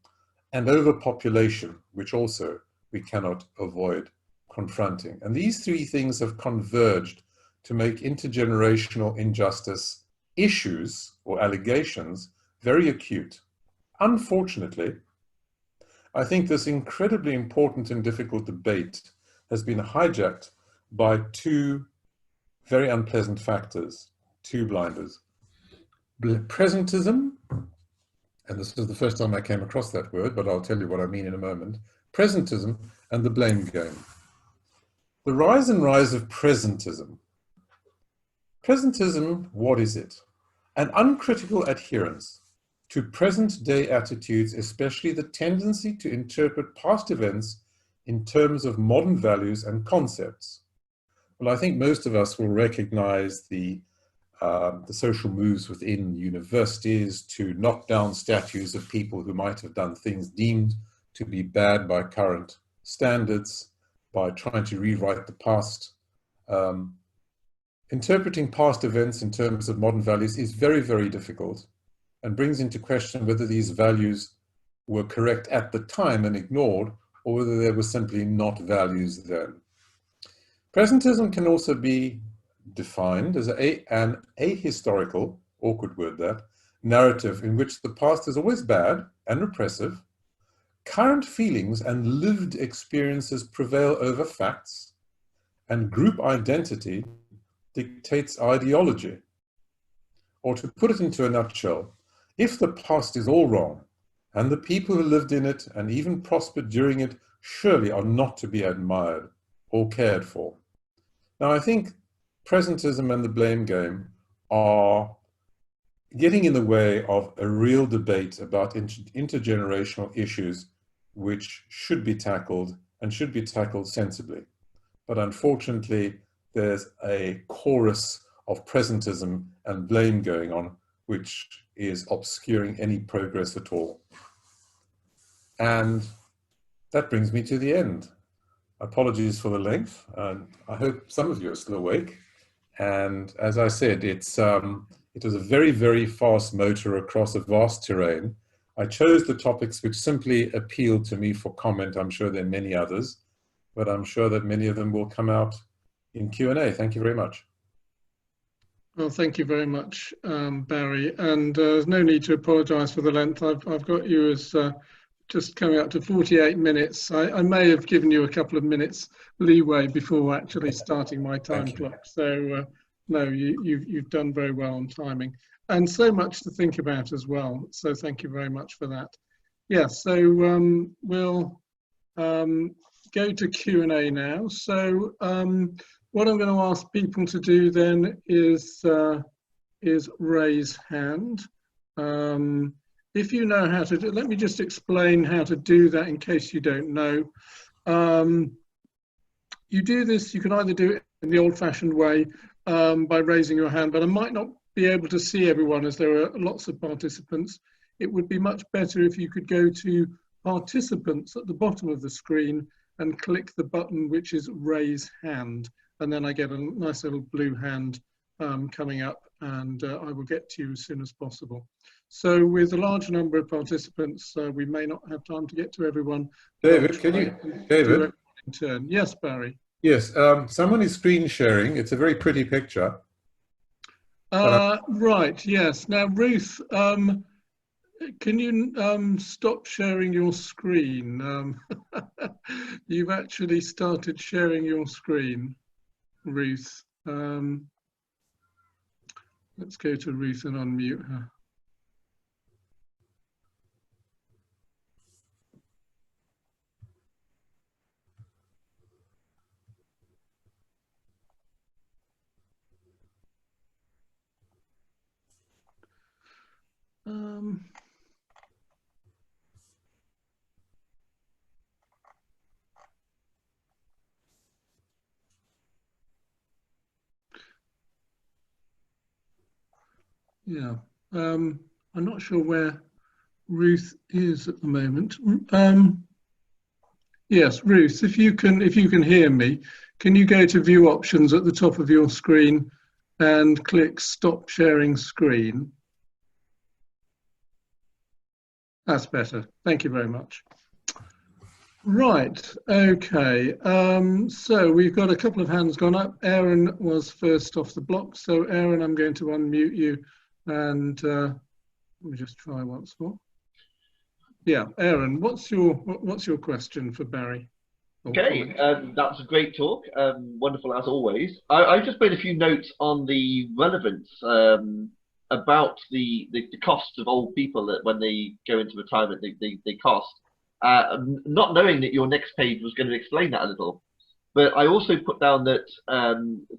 and overpopulation, which also we cannot avoid confronting. And these three things have converged to make intergenerational injustice issues or allegations very acute. Unfortunately, I think this incredibly important and difficult debate has been hijacked by two very unpleasant factors, two blinders. Presentism, and this is the first time I came across that word, but I'll tell you what I mean in a moment. Presentism and the blame game. The rise and rise of presentism. Presentism, what is it? An uncritical adherence to present-day attitudes, especially the tendency to interpret past events in terms of modern values and concepts. Well, I think most of us will recognize the social moves within universities to knock down statues of people who might have done things deemed to be bad by current standards, by trying to rewrite the past. Interpreting past events in terms of modern values is very, very difficult and brings into question whether these values were correct at the time and ignored, or whether there were simply not values then. Presentism can also be defined as an ahistorical, awkward word that, narrative in which the past is always bad and repressive, current feelings and lived experiences prevail over facts, and group identity dictates ideology. Or to put it into a nutshell, if the past is all wrong, and the people who lived in it and even prospered during it surely are not to be admired or cared for. Now, I think presentism and the blame game are getting in the way of a real debate about intergenerational issues which should be tackled and should be tackled sensibly. But unfortunately, there's a chorus of presentism and blame going on, which is obscuring any progress at all. And that brings me to the end. Apologies for the length. I hope some of you are still awake. And as I said, it was a very, very fast motor across a vast terrain. I chose the topics which simply appealed to me for comment. I'm sure there are many others, but I'm sure that many of them will come out in Q&A. Thank you very much. Well, thank you very much, Barry. And there's no need to apologise for the length. I've got you as just coming up to 48 minutes. I may have given you a couple of minutes leeway before actually starting my time clock. So no, you've done very well on timing, and so much to think about as well. So thank you very much for that. Yeah, so we'll go to Q&A now. So what I'm going to ask people to do then is raise hand. If you know how to do, let me just explain how to do that in case you don't know. You do this, you can either do it in the old-fashioned way by raising your hand, but I might not be able to see everyone as there are lots of participants. It would be much better if you could go to participants at the bottom of the screen and click the button which is raise hand. And then I get a nice little blue hand coming up, and I will get to you as soon as possible. So with a large number of participants, we may not have time to get to everyone. David, can you, David? In turn. Yes, Barry. Yes, someone is screen sharing. It's a very pretty picture. Right, yes. Now, Ruth, can you stop sharing your screen? You've actually started sharing your screen, Ruth. Let's go to Ruth and unmute her. Yeah, I'm not sure where Ruth is at the moment. Yes, Ruth, if you can hear me, can you go to view options at the top of your screen and click stop sharing screen? That's better. Thank you very much. Right, okay. So we've got a couple of hands gone up. Aaron was first off the block. So Aaron, I'm going to unmute you and let me just try once more. Yeah, Aaron, what's your question for Barry? Okay, that's a great talk. Wonderful as always. I just made a few notes on the relevance about the costs of old people that when they go into retirement, they cost. Not knowing that your next page was going to explain that a little. But I also put down that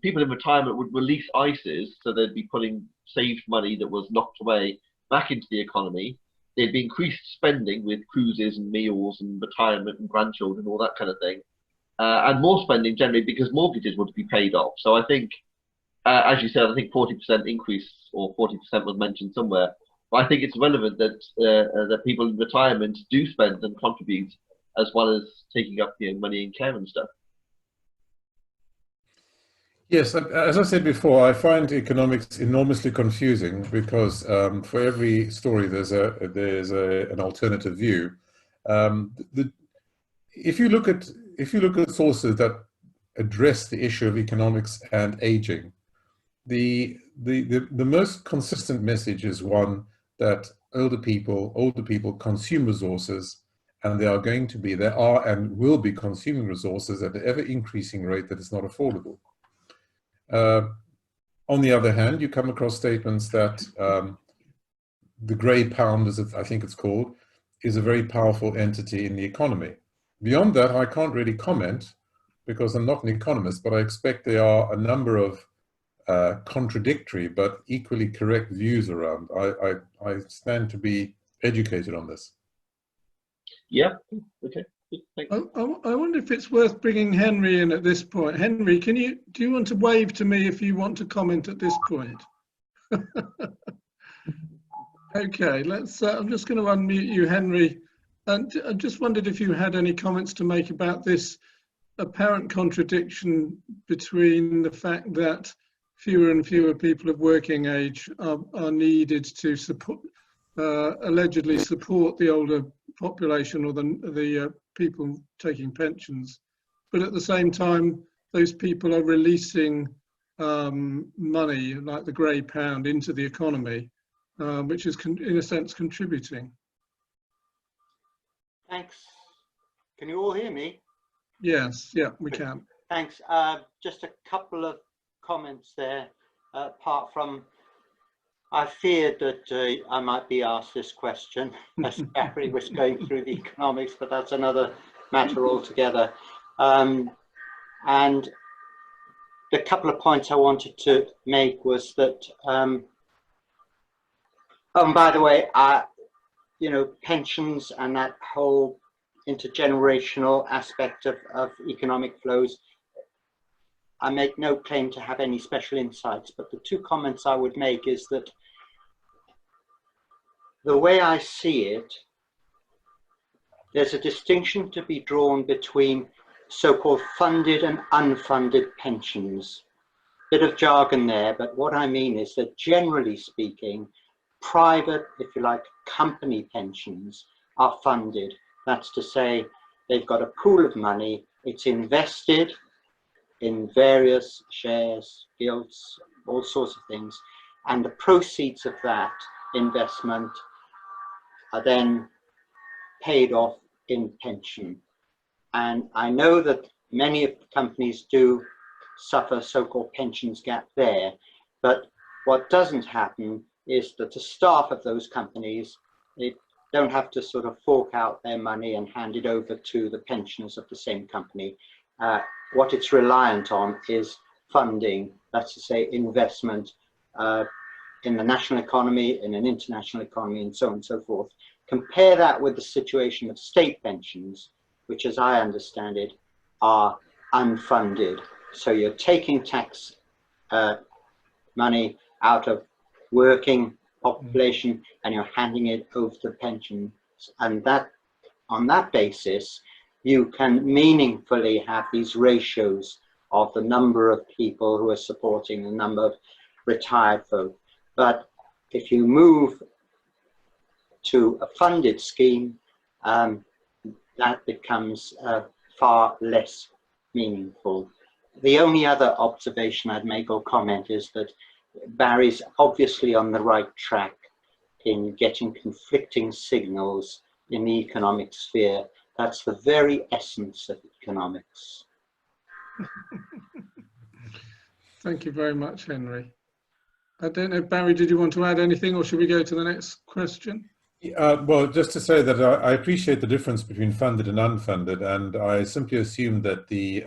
people in retirement would release ISAs, so they'd be putting saved money that was knocked away back into the economy. There'd be increased spending with cruises and meals and retirement and grandchildren, all that kind of thing. And more spending generally because mortgages would be paid off. So I think, as you said, I think 40% increase or 40% was mentioned somewhere. But I think it's relevant that that people in retirement do spend and contribute as well as taking up money in care and stuff. Yes, as I said before, I find economics enormously confusing because for every story there's an alternative view. If you look at sources that address the issue of economics and aging, the most consistent message is one that older people consume resources, and they are and will be consuming resources at an ever increasing rate that is not affordable. On the other hand, you come across statements that the grey pound, as I think it's called, is a very powerful entity in the economy. Beyond that, I can't really comment because I'm not an economist, but I expect there are a number of contradictory but equally correct views around. I stand to be educated on this. Yeah, okay. I wonder if it's worth bringing Henry in at this point. Henry, do you want to wave to me if you want to comment at this point? Okay, I'm just going to unmute you, Henry. And I just wondered if you had any comments to make about this apparent contradiction between the fact that fewer and fewer people of working age are needed to support, allegedly support the older population or the people taking pensions, but at the same time those people are releasing money like the grey pound into the economy, which is in a sense contributing. Thanks. Can you all hear me? Yes, yeah, we can. Thanks. Just a couple of comments there, apart from I feared that I might be asked this question as Barry was going through the economics, but that's another matter altogether. And the couple of points I wanted to make was that, and by the way, pensions and that whole intergenerational aspect of economic flows, I make no claim to have any special insights, but the two comments I would make is that the way I see it, there's a distinction to be drawn between so-called funded and unfunded pensions. Bit of jargon there, but what I mean is that generally speaking, private, if you like, company pensions are funded. That's to say, they've got a pool of money, it's invested in various shares, gilts, all sorts of things, and the proceeds of that investment are then paid off in pension. And I know that many of the companies do suffer so-called pensions gap there, but what doesn't happen is that the staff of those companies, they don't have to sort of fork out their money and hand it over to the pensioners of the same company. What it's reliant on is funding, that's to say investment in the national economy, in an international economy, and so on and so forth. Compare that with the situation of state pensions, which as I understand it, are unfunded. So you're taking tax money out of working population, and you're handing it over to pensions. And that, on that basis, you can meaningfully have these ratios of the number of people who are supporting the number of retired folk. But if you move to a funded scheme, that becomes far less meaningful. The only other observation I'd make or comment is that Barry's obviously on the right track in getting conflicting signals in the economic sphere. That's the very essence of economics. Thank you very much, Henry. I don't know, Barry, did you want to add anything, or should we go to the next question? Well, just to say that I appreciate the difference between funded and unfunded, and I simply assumed that the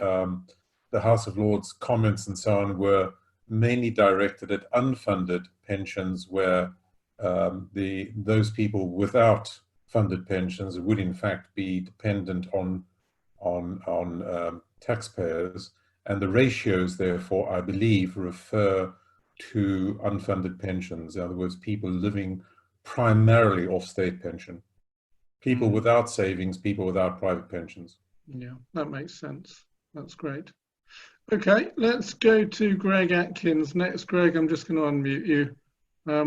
House of Lords comments and so on were mainly directed at unfunded pensions, where those people without funded pensions would in fact be dependent on taxpayers, and the ratios therefore, I believe, refer to unfunded pensions. In other words, people living primarily off state pension, people without savings, people without private pensions. Yeah, that makes sense. That's great. Okay, let's go to Greg Atkins next. Greg, I'm just going to unmute you.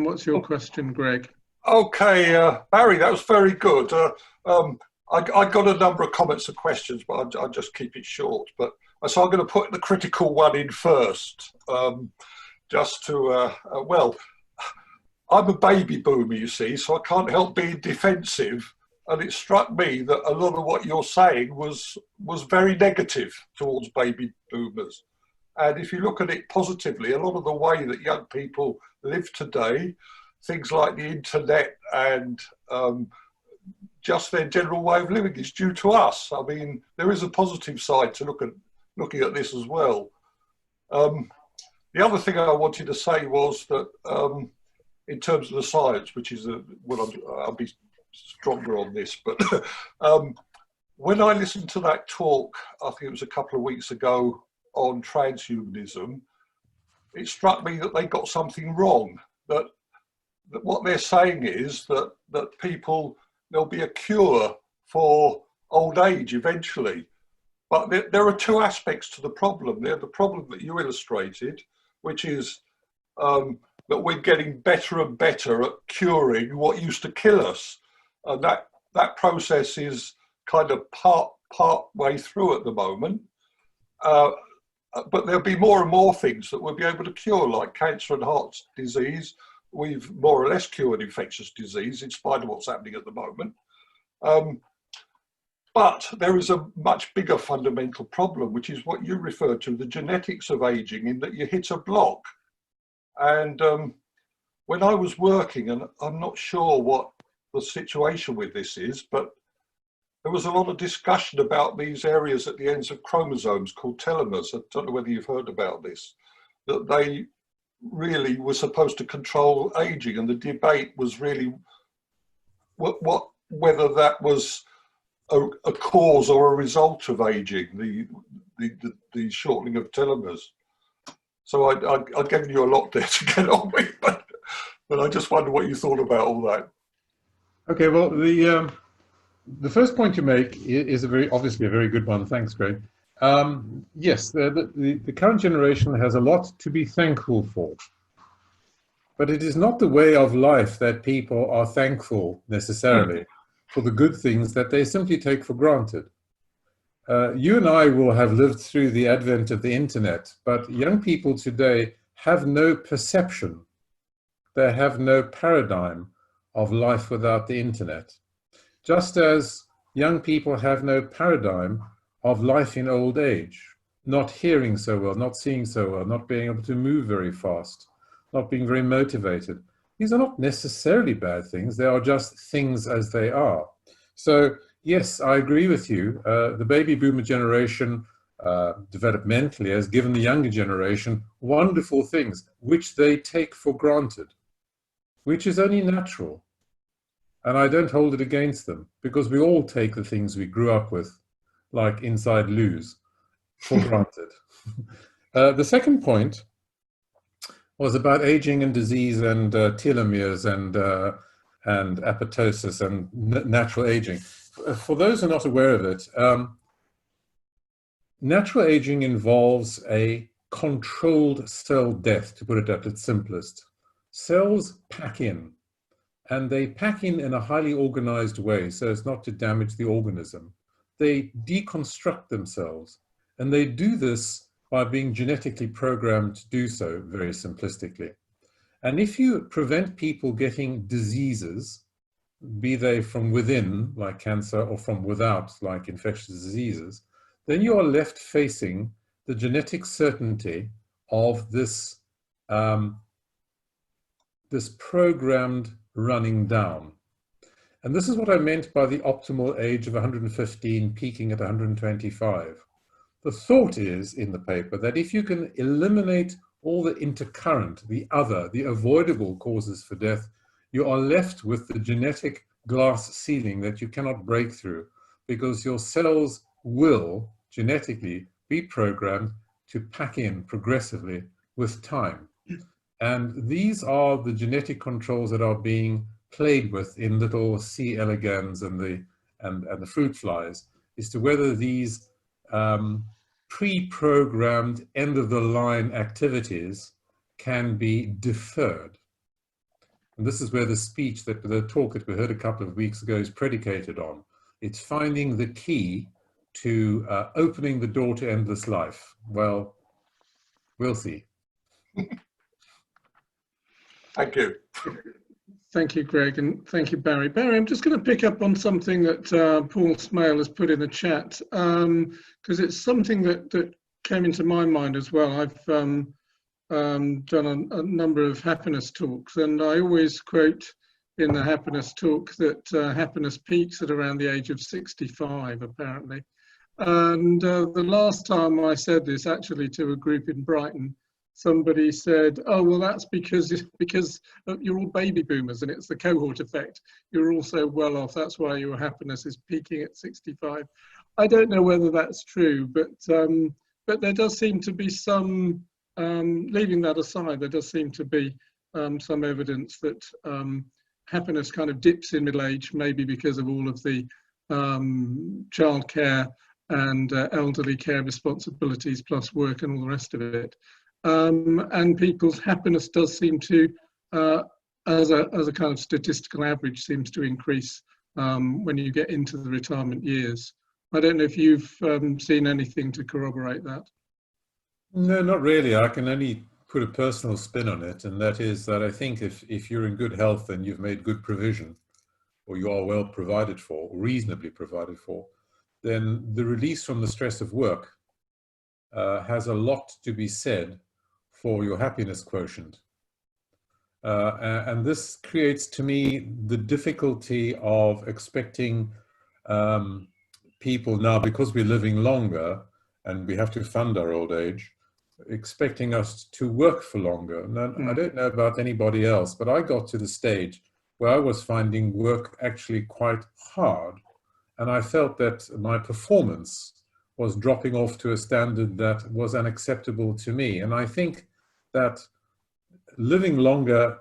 What's your question, Greg? Okay, Barry, that was very good. I got a number of comments and questions, but I'll just keep it short. But so I'm going to put the critical one in first, just to, well, I'm a baby boomer, you see, so I can't help being defensive. And it struck me that a lot of what you're saying was very negative towards baby boomers. And if you look at it positively, a lot of the way that young people live today, things like the internet and just their general way of living is due to us. I mean, there is a positive side to looking at this as well. The other thing I wanted to say was that in terms of the science, which is well, I'll be stronger on this, but when I listened to that talk, I think it was a couple of weeks ago on transhumanism, it struck me that they got something wrong. That what they're saying is that there'll be a cure for old age eventually. But there are two aspects to the problem. There's the problem that you illustrated, which is that we're getting better and better at curing what used to kill us. And that process is kind of part way through at the moment. But there'll be more and more things that we'll be able to cure, like cancer and heart disease. We've more or less cured infectious disease in spite of what's happening at the moment. But there is a much bigger fundamental problem, which is what you referred to, the genetics of aging, in that you hit a block. And when I was working, and I'm not sure what the situation with this is, but there was a lot of discussion about these areas at the ends of chromosomes called telomeres. I don't know whether you've heard about this, that they really were supposed to control aging, and the debate was really whether that was a cause or a result of aging, the shortening of telomeres. So I've given you a lot there to get on with, but I just wonder what you thought about all that. Okay, well, the first point you make is obviously a very good one. Thanks, Greg. Yes, the current generation has a lot to be thankful for, but it is not the way of life that people are thankful necessarily for the good things that they simply take for granted. You and I will have lived through the advent of the internet, but young people today have no perception. They have no paradigm of life without the internet. Just as young people have no paradigm of life in old age, not hearing so well, not seeing so well, not being able to move very fast, not being very motivated. These are not necessarily bad things, they are just things as they are. So yes, I agree with you. The baby boomer generation developmentally has given the younger generation wonderful things, which they take for granted, which is only natural. And I don't hold it against them, because we all take the things we grew up with, like inside loos, for granted. The second point was about aging and disease and telomeres and apoptosis and natural aging. For those who are not aware of it, natural aging involves a controlled cell death, to put it at its simplest. Cells pack in, and they pack in a highly organized way so as not to damage the organism. They deconstruct themselves, and they do this by being genetically programmed to do so, very simplistically. And if you prevent people getting diseases, be they from within, like cancer, or from without, like infectious diseases, then you are left facing the genetic certainty of this, this programmed running down. And this is what I meant by the optimal age of 115, peaking at 125. The thought is in the paper that if you can eliminate all the intercurrent, the avoidable causes for death, you are left with the genetic glass ceiling that you cannot break through, because your cells will genetically be programmed to pack in progressively with time. And these are the genetic controls that are being played with in little C. elegans and the fruit flies, as to whether these pre-programmed end-of-the-line activities can be deferred. And this is where the speech, the talk that we heard a couple of weeks ago is predicated on. It's finding the key to opening the door to endless life. Well, we'll see. Thank you. Thank you, Greg, and thank you, Barry. Barry, I'm just going to pick up on something that Paul Smale has put in the chat, because it's something that came into my mind as well. I've done a number of happiness talks, and I always quote in the happiness talk that happiness peaks at around the age of 65, apparently. And the last time I said this, actually to a group in Brighton, somebody said, oh, well, that's because you're all baby boomers and it's the cohort effect. You're all so well off. That's why your happiness is peaking at 65. I don't know whether that's true, but there does seem to be some, leaving that aside, there does seem to be some evidence that happiness kind of dips in middle age, maybe because of all of the childcare and elderly care responsibilities plus work and all the rest of it. And people's happiness does seem to, as a kind of statistical average, seems to increase when you get into the retirement years. I don't know if you've seen anything to corroborate that. No, not really. I can only put a personal spin on it, and that is that I think if you're in good health and you've made good provision, or you are well provided for, reasonably provided for, then the release from the stress of work has a lot to be said for your happiness quotient. And this creates, to me, the difficulty of expecting people now, because we're living longer and we have to fund our old age, expecting us to work for longer. Now, I don't know about anybody else, but I got to the stage where I was finding work actually quite hard. And I felt that my performance was dropping off to a standard that was unacceptable to me. And I think that living longer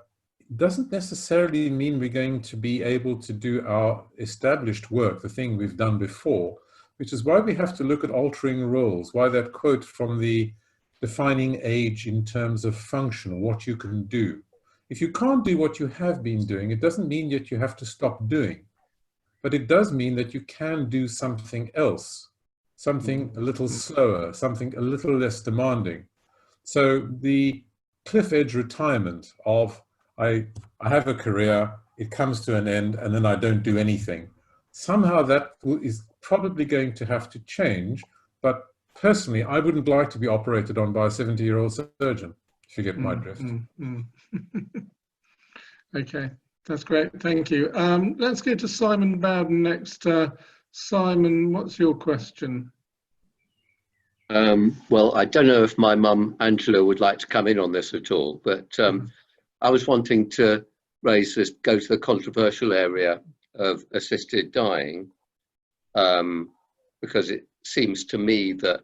doesn't necessarily mean we're going to be able to do our established work, the thing we've done before, which is why we have to look at altering roles, why that quote from the defining age in terms of function, what you can do. If you can't do what you have been doing, it doesn't mean that you have to stop doing, but it does mean that you can do something else, something a little slower, something a little less demanding. So the cliff edge retirement of, I have a career, it comes to an end, and then I don't do anything. Somehow that is probably going to have to change, but personally, I wouldn't like to be operated on by a 70-year-old surgeon, if you get my drift. Okay, that's great, thank you. Let's go to Simon Bowden next. Simon, what's your question? Well, I don't know if my mum, Angela, would like to come in on this at all, but I was wanting to raise this, go to the controversial area of assisted dying, because it seems to me that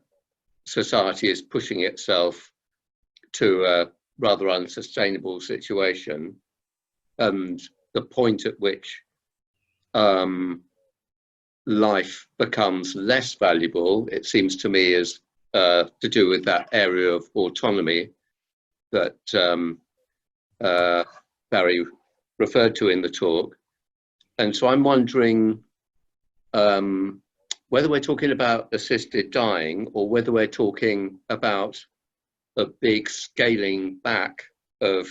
society is pushing itself to rather unsustainable situation, and the point at which life becomes less valuable, it seems to me, is to do with that area of autonomy that Barry referred to in the talk. And so I'm wondering whether we're talking about assisted dying or whether we're talking about a big scaling back of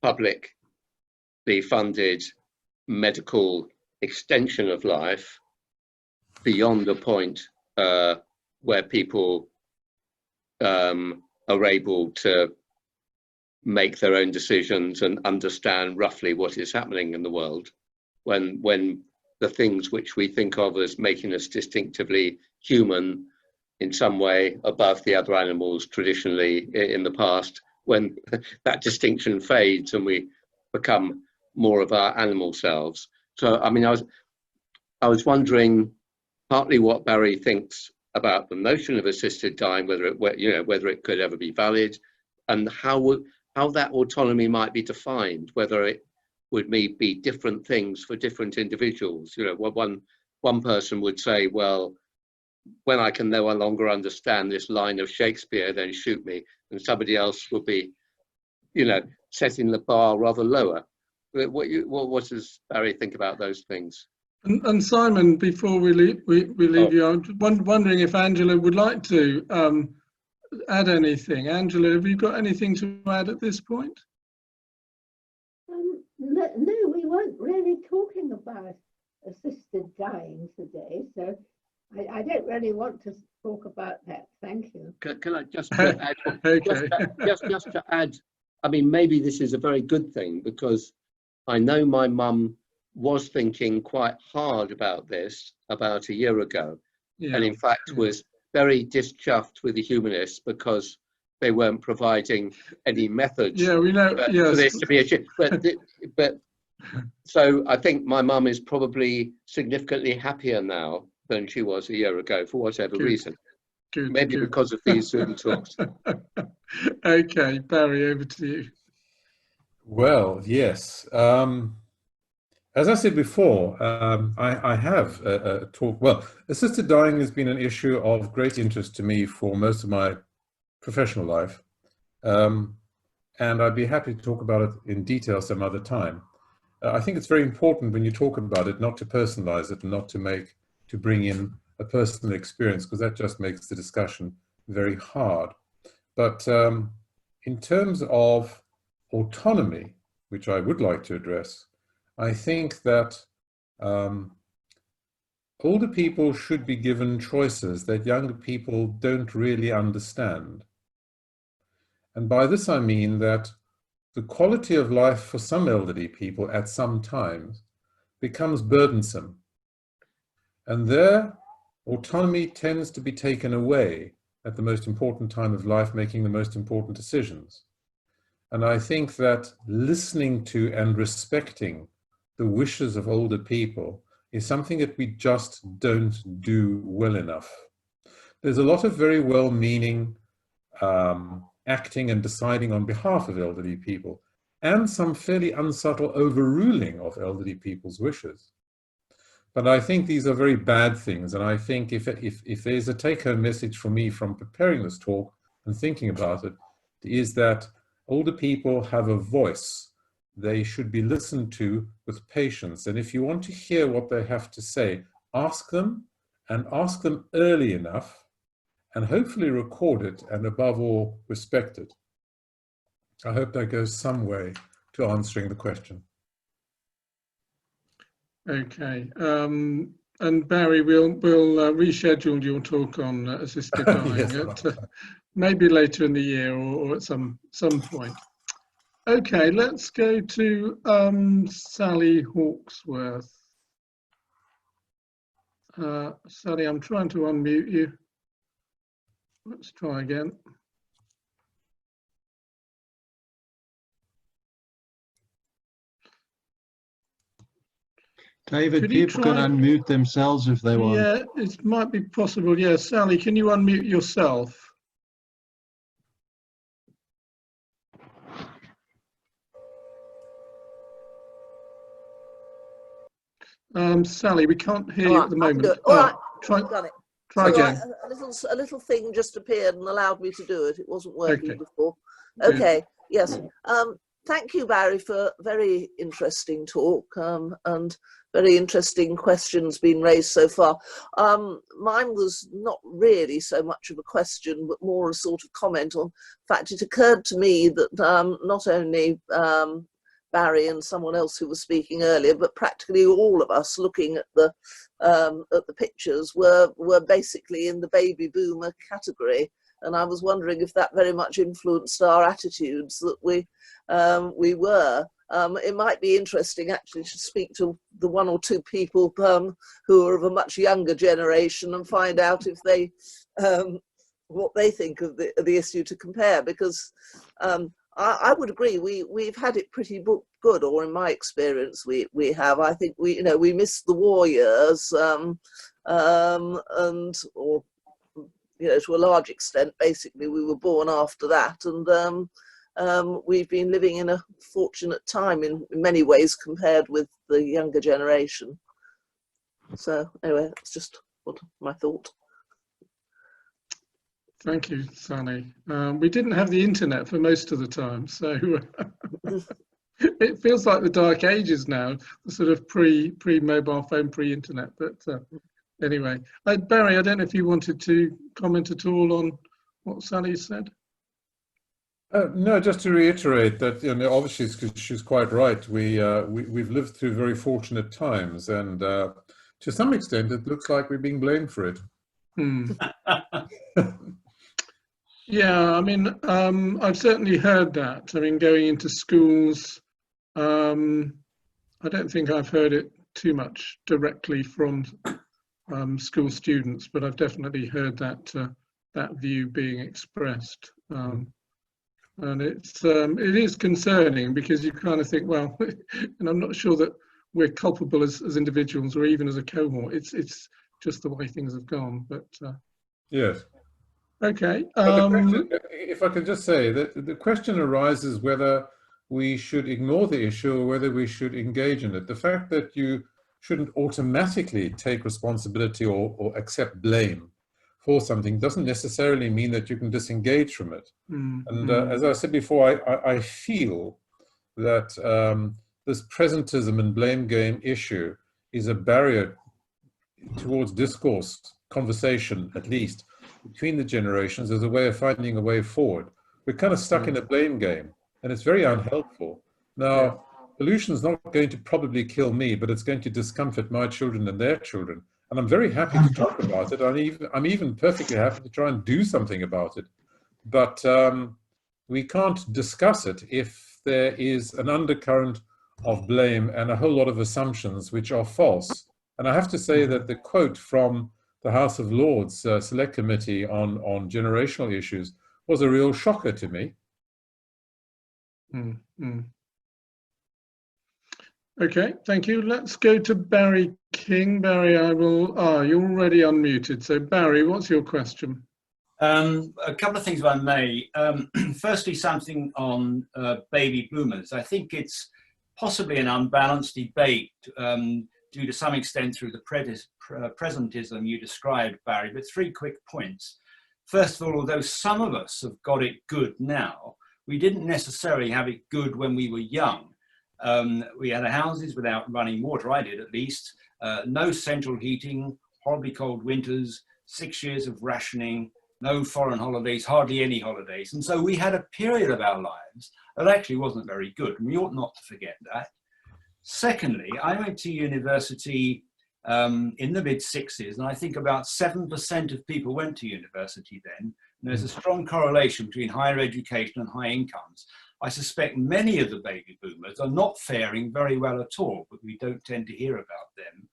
publicly funded medical extension of life beyond a point where people are able to make their own decisions and understand roughly what is happening in the world, when the things which we think of as making us distinctively human in some way above the other animals traditionally in the past, when that distinction fades and we become more of our animal selves. So I mean, I was wondering partly what Barry thinks about the notion of assisted dying, whether it could ever be valid, and how that autonomy might be defined, whether it would be different things for different individuals. You know, one person would say, well, when I can no longer understand this line of Shakespeare, then shoot me, and somebody else would be, you know, setting the bar rather lower. What does Barry think about those things? And Simon, before we leave you, I'm wondering if Angela would like to add anything. Angela, have you got anything to add at this point? No, we weren't really talking about assisted dying today, so I don't really want to talk about that. Thank you. Can I just add? Okay. Just to add, I mean, maybe this is a very good thing, because I know my mum was thinking quite hard about this about a year ago, and in fact was very dischuffed with the humanists because they weren't providing any methods we know, for this to be achieved. But so I think my mum is probably significantly happier now than she was a year ago, for whatever reason. Maybe because of these Zoom talks. Okay, Barry, over to you. Well, yes. As I said before, I have a talk. Well, assisted dying has been an issue of great interest to me for most of my professional life. And I'd be happy to talk about it in detail some other time. I think it's very important when you talk about it not to personalize it and not to bring in a personal experience, because that just makes the discussion very hard. But in terms of autonomy, which I would like to address, I think that older people should be given choices that younger people don't really understand. And by this I mean that the quality of life for some elderly people at some times becomes burdensome. And their autonomy tends to be taken away at the most important time of life, making the most important decisions. And I think that listening to and respecting the wishes of older people is something that we just don't do well enough. There's a lot of very well-meaning acting and deciding on behalf of elderly people, and some fairly unsubtle overruling of elderly people's wishes. But I think these are very bad things, and I think if there's a take-home message for me from preparing this talk and thinking about it, is that older people have a voice. They should be listened to with patience. And if you want to hear what they have to say, ask them, and ask them early enough, and hopefully record it, and above all, respect it. I hope that goes some way to answering the question. Okay. And Barry, we'll reschedule your talk on assisted dying Yes, maybe later in the year or at some point. Okay, let's go to Sally Hawksworth. Sally, I'm trying to unmute you. Let's try again. David, people can unmute themselves if they want. Yeah, it might be possible. Yeah, Sally, can you unmute yourself? Sally, we can't hear you at the moment. All right, Try, I've done it. try So again. a little thing just appeared and allowed me to do it. It wasn't working Okay. before. Good. Okay, yes. Thank you, Barry, for very interesting talk and very interesting questions being raised so far. Mine was not really so much of a question, but more a sort of comment on. In fact, it occurred to me that not only Barry and someone else who was speaking earlier, but practically all of us looking at the pictures were basically in the baby boomer category. And I was wondering if that very much influenced our attitudes that we were. It might be interesting actually to speak to the one or two people who are of a much younger generation and find out if they what they think of the issue to compare, because I would agree we've had it pretty good, or in my experience we have. I think we missed the war years and or to a large extent, basically, we were born after that, and we've been living in a fortunate time in many ways compared with the younger generation. So anyway, that's just my thought. Thank you, Sally. We didn't have the internet for most of the time, so it feels like the dark ages now, the sort of pre-mobile phone, pre-internet, but anyway, Barry, I don't know if you wanted to comment at all on what Sally said. No, just to reiterate that, obviously she's quite right. We've lived through very fortunate times, and to some extent, it looks like we're being blamed for it. Yeah, I mean, I've certainly heard that. I mean, going into schools, I don't think I've heard it too much directly from school students, but I've definitely heard that view being expressed, and it is concerning, because you kind of think, well, and I'm not sure that we're culpable as individuals or even as a cohort. It's just the way things have gone. But yes. Okay. If I could just say that the question arises whether we should ignore the issue or whether we should engage in it. The fact that you shouldn't automatically take responsibility or accept blame for something doesn't necessarily mean that you can disengage from it. And as I said before, I feel that this presentism and blame game issue is a barrier towards discourse, conversation, at least, between the generations as a way of finding a way forward. We're kind of stuck in a blame game, and it's very unhelpful. Now, pollution's not going to probably kill me, but it's going to discomfort my children and their children. And I'm very happy to talk about it. I'm even perfectly happy to try and do something about it. But we can't discuss it if there is an undercurrent of blame and a whole lot of assumptions which are false. And I have to say that the quote from the House of Lords Select Committee on generational issues was a real shocker to me. Okay, thank you. Let's go to Barry King. Barry, you're already unmuted. So Barry, what's your question? A couple of things, if I may. Firstly, something on baby boomers. I think it's possibly an unbalanced debate due to some extent through the presentism you described, Barry, but 3 quick points. First of all, although some of us have got it good now, we didn't necessarily have it good when we were young. We had houses without running water, I did at least, no central heating, horribly cold winters, 6 years of rationing, no foreign holidays, hardly any holidays. And so we had a period of our lives that actually wasn't very good, and we ought not to forget that. Secondly, I went to university in the mid-60s, and I think about 7% of people went to university then. And there's a strong correlation between higher education and high incomes. I suspect many of the baby boomers are not faring very well at all, but we don't tend to hear about them.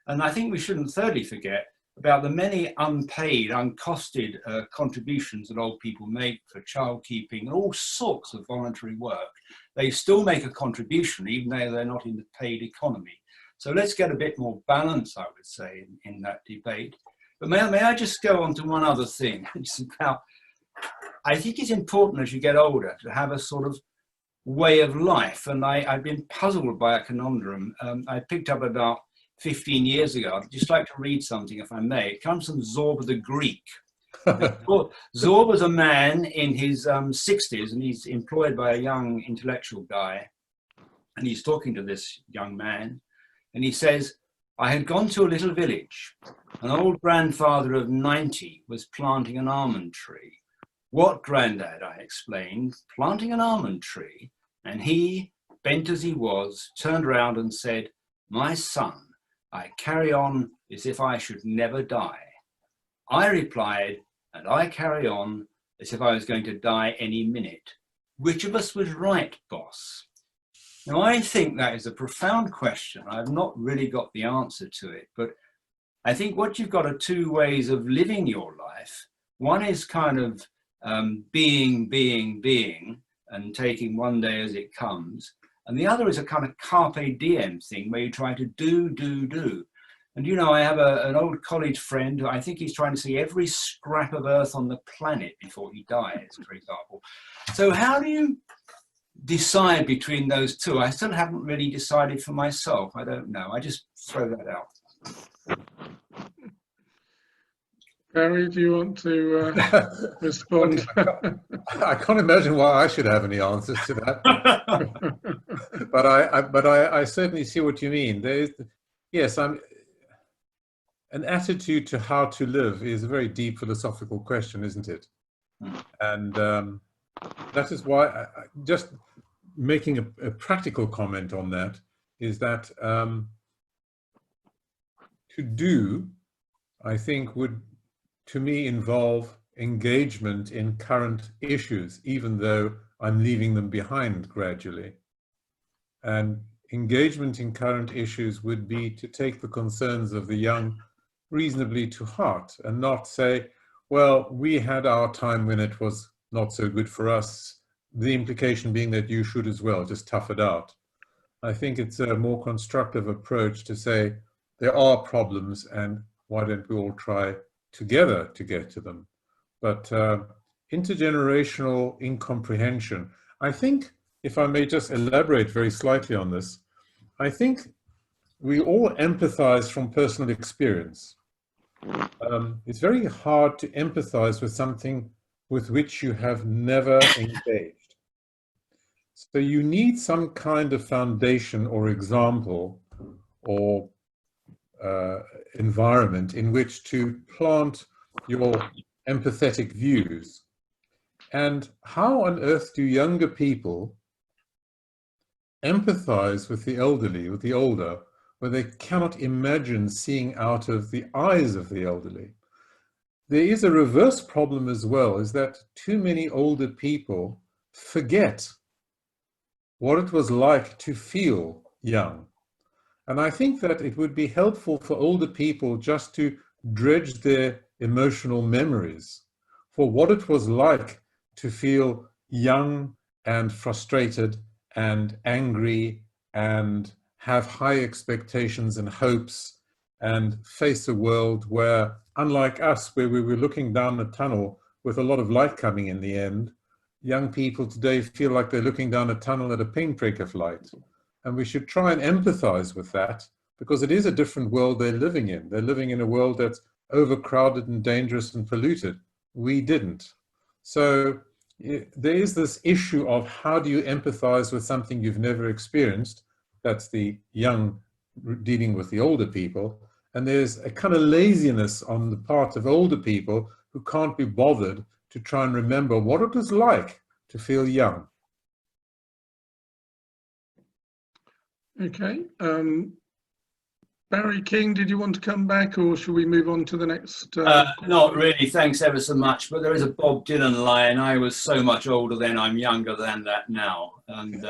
And I think we shouldn't thirdly forget about the many unpaid, uncosted contributions that old people make for child keeping and all sorts of voluntary work. They still make a contribution even though they're not in the paid economy. So let's get a bit more balance, I would say, in that debate. But may I just go on to one other thing? It's about, I think it's important as you get older to have a sort of way of life. And I've been puzzled by a conundrum. I picked up about 15 years ago. I'd just like to read something, if I may. It comes from Zorba the Greek. Zorba's a man in his 60s, and he's employed by a young intellectual guy. And he's talking to this young man, and he says, "I had gone to a little village. An old grandfather of 90 was planting an almond tree." "What, Grandad?" I explained. "Planting an almond tree." And he, bent as he was, turned round and said, "My son, I carry on as if I should never die." I replied, "And I carry on as if I was going to die any minute. Which of us was right, boss?" Now, I think that is a profound question. I've not really got the answer to it, but I think what you've got are two ways of living your life. One is kind of being, and taking one day as it comes. And the other is a kind of carpe diem thing where you try to do. And, you know, I have an old college friend who I think he's trying to see every scrap of earth on the planet before he dies, for example. So how do you decide between those two? I still haven't really decided for myself. I don't know. I just throw that out. Barry, do you want to respond? I can't imagine why I should have any answers to that. but I certainly see what you mean. Yes, an attitude to how to live is a very deep philosophical question, isn't it? And that is why just making a practical comment on that is that to do, I think, would, to me, involve engagement in current issues, even though I'm leaving them behind gradually. And engagement in current issues would be to take the concerns of the young reasonably to heart and not say, well, we had our time when it was not so good for us, the implication being that you should as well, just tough it out. I think it's a more constructive approach to say there are problems and why don't we all try together to get to them. But intergenerational incomprehension, I think, if I may just elaborate very slightly on this, I think we all empathize from personal experience. It's very hard to empathize with something with which you have never engaged. So you need some kind of foundation or example or environment in which to plant your empathetic views. And how on earth do younger people empathize with the elderly, with the older, where they cannot imagine seeing out of the eyes of the elderly? There is a reverse problem as well, is that too many older people forget what it was like to feel young. And I think that it would be helpful for older people just to dredge their emotional memories for what it was like to feel young and frustrated and angry and have high expectations and hopes and face a world where, unlike us, where we were looking down the tunnel with a lot of light coming in the end, young people today feel like they're looking down a tunnel at a pinprick of light. And we should try and empathize with that, because it is a different world they're living in. They're living in a world that's overcrowded and dangerous and polluted. We didn't. So there is this issue of how do you empathize with something you've never experienced? That's the young dealing with the older people. And there's a kind of laziness on the part of older people who can't be bothered to try and remember what it was like to feel young. Okay. Barry King, did you want to come back, or should we move on to the next? Not really, thanks ever so much. But there is a Bob Dylan line, "I was so much older then, I'm younger than that now," and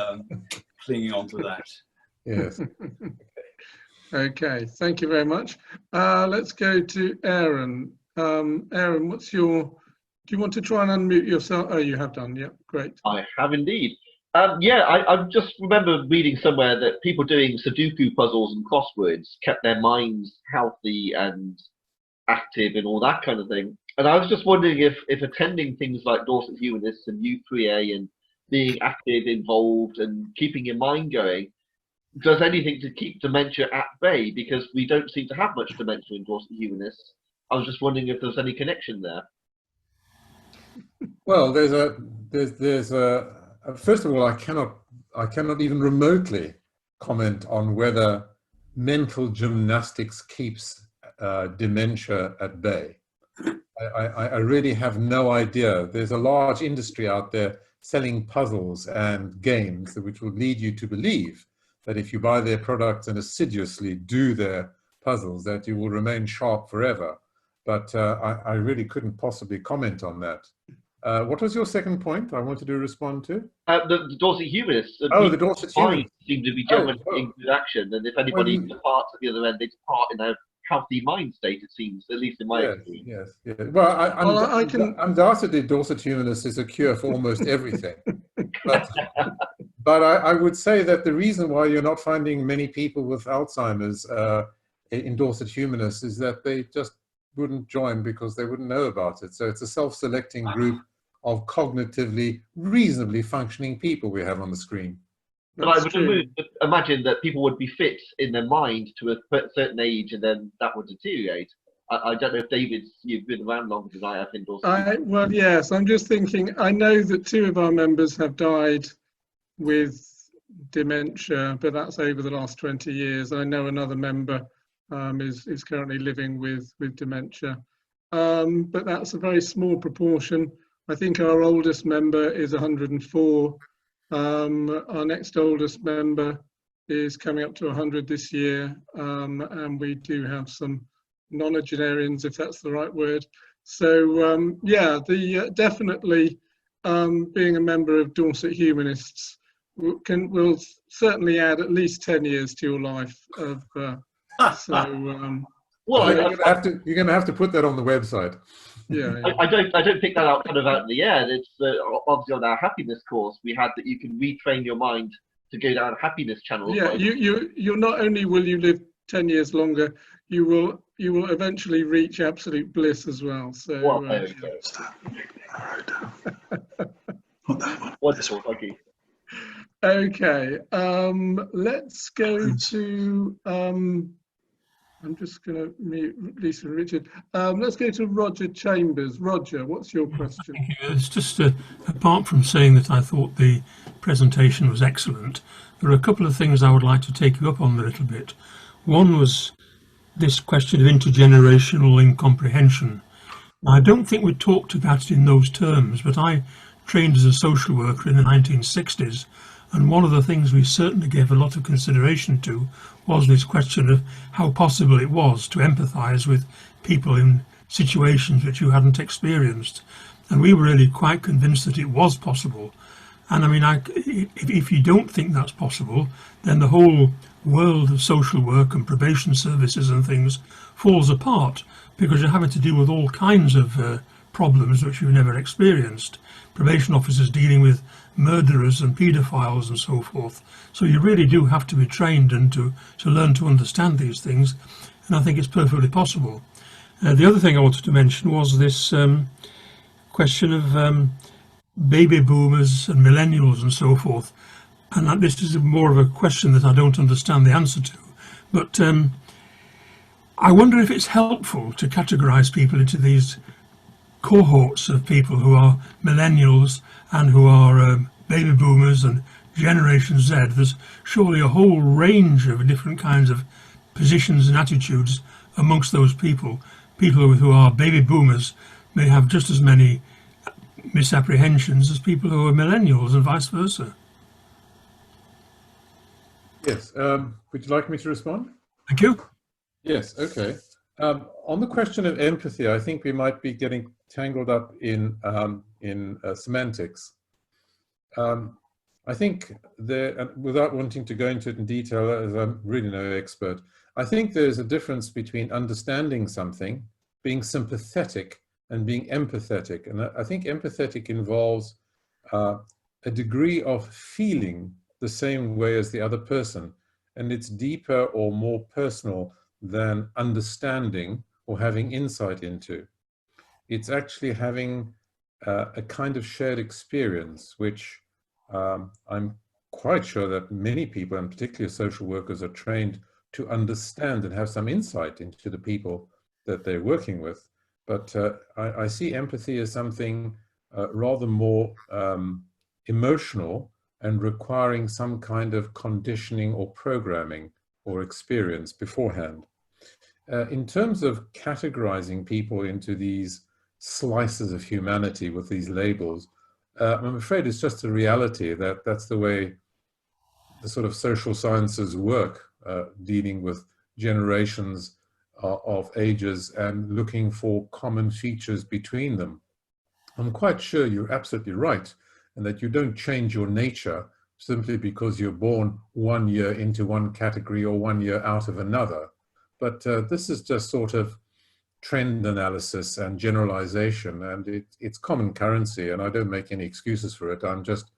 clinging on to that. Yes. Okay, thank you very much. Let's go to Aaron. Aaron, what's your, do you want to try and unmute yourself? Oh, you have done, yeah, great. I have indeed. Yeah, I just remember reading somewhere that people doing Sudoku puzzles and crosswords kept their minds healthy and active and all that kind of thing. And I was just wondering if attending things like Dorset Humanists and U3A and being active, involved and keeping your mind going does anything to keep dementia at bay? Because we don't seem to have much dementia in Dorset Humanists. I was just wondering if there's any connection there. Well, there's a first of all, I cannot even remotely comment on whether mental gymnastics keeps dementia at bay. I really have no idea. There's a large industry out there selling puzzles and games which will lead you to believe that if you buy their products and assiduously do their puzzles, that you will remain sharp forever. But I really couldn't possibly comment on that. What was your second point I wanted to respond to? The Dorset Humanists. The Dorset Humanists seem to be generally in good action, and if anybody departs at the other end, they depart in a healthy mind state, it seems, at least in my experience. Yes. Well, undoubtedly, Dorset Humanists is a cure for almost everything. But I would say that the reason why you're not finding many people with Alzheimer's in Dorset Humanists is that they just wouldn't join because they wouldn't know about it. So it's a self-selecting group of cognitively reasonably functioning people we have on the screen. But I would imagine that people would be fit in their mind to a certain age, and then that would deteriorate. I don't know if you've been around longer than I have in Dorset. Well, yes, I'm just thinking, I know that 2 of our members have died with dementia, but that's over the last 20 years. I know another member is currently living with dementia, but that's a very small proportion. I think our oldest member is 104. Our next oldest member is coming up to 100 this year, and we do have some nonagenarians, if that's the right word. So yeah, definitely being a member of Dorset Humanists will certainly add at least 10 years to your life. Well, you're going to have to put that on the website. Yeah. I don't pick that out in the air. It's obviously on our happiness course we had that you can retrain your mind to go down happiness channels. Yeah, you not only will you live 10 years longer, you will eventually reach absolute bliss as well. So wonderful, thank you. Okay, let's go to I'm just going to mute Lisa and Richard. Let's go to Roger Chambers. Roger, what's your question? Thank you. It's just apart from saying that I thought the presentation was excellent, there are a couple of things I would like to take you up on a little bit. One was this question of intergenerational incomprehension. Now, I don't think we talked about it in those terms, but I trained as a social worker in the 1960s, and one of the things we certainly gave a lot of consideration to was this question of how possible it was to empathise with people in situations which you hadn't experienced. And we were really quite convinced that it was possible. And I mean, if you don't think that's possible, then the whole world of social work and probation services and things falls apart, because you're having to deal with all kinds of problems which you've never experienced. Probation officers dealing with murderers and paedophiles and so forth. So you really do have to be trained and to learn to understand these things. And I think it's perfectly possible. The other thing I wanted to mention was this question of baby boomers and millennials and so forth. And this is more of a question that I don't understand the answer to. But I wonder if it's helpful to categorise people into these cohorts of people who are millennials and who are baby boomers and Generation Z. There's surely a whole range of different kinds of positions and attitudes amongst those people. People who are baby boomers may have just as many misapprehensions as people who are millennials and vice versa. Yes. Would you like me to respond? Thank you. Yes. Okay. On the question of empathy, I think we might be getting tangled up in semantics. I think without wanting to go into it in detail, as I'm really no expert, I think there's a difference between understanding something, being sympathetic, and being empathetic. And I think empathetic involves a degree of feeling the same way as the other person, and it's deeper or more personal than understanding or having insight into. It's actually having a kind of shared experience, which I'm quite sure that many people, and particularly social workers, are trained to understand and have some insight into the people that they're working with. But I see empathy as something rather more emotional and requiring some kind of conditioning or programming or experience beforehand. In terms of categorizing people into these slices of humanity with these labels, I'm afraid it's just a reality that that's the way the sort of social sciences work, dealing with generations of ages and looking for common features between them. I'm quite sure you're absolutely right, and that you don't change your nature simply because you're born 1 year into one category or 1 year out of another. But this is just sort of trend analysis and generalization, and it's common currency, and I don't make any excuses for it. I'm just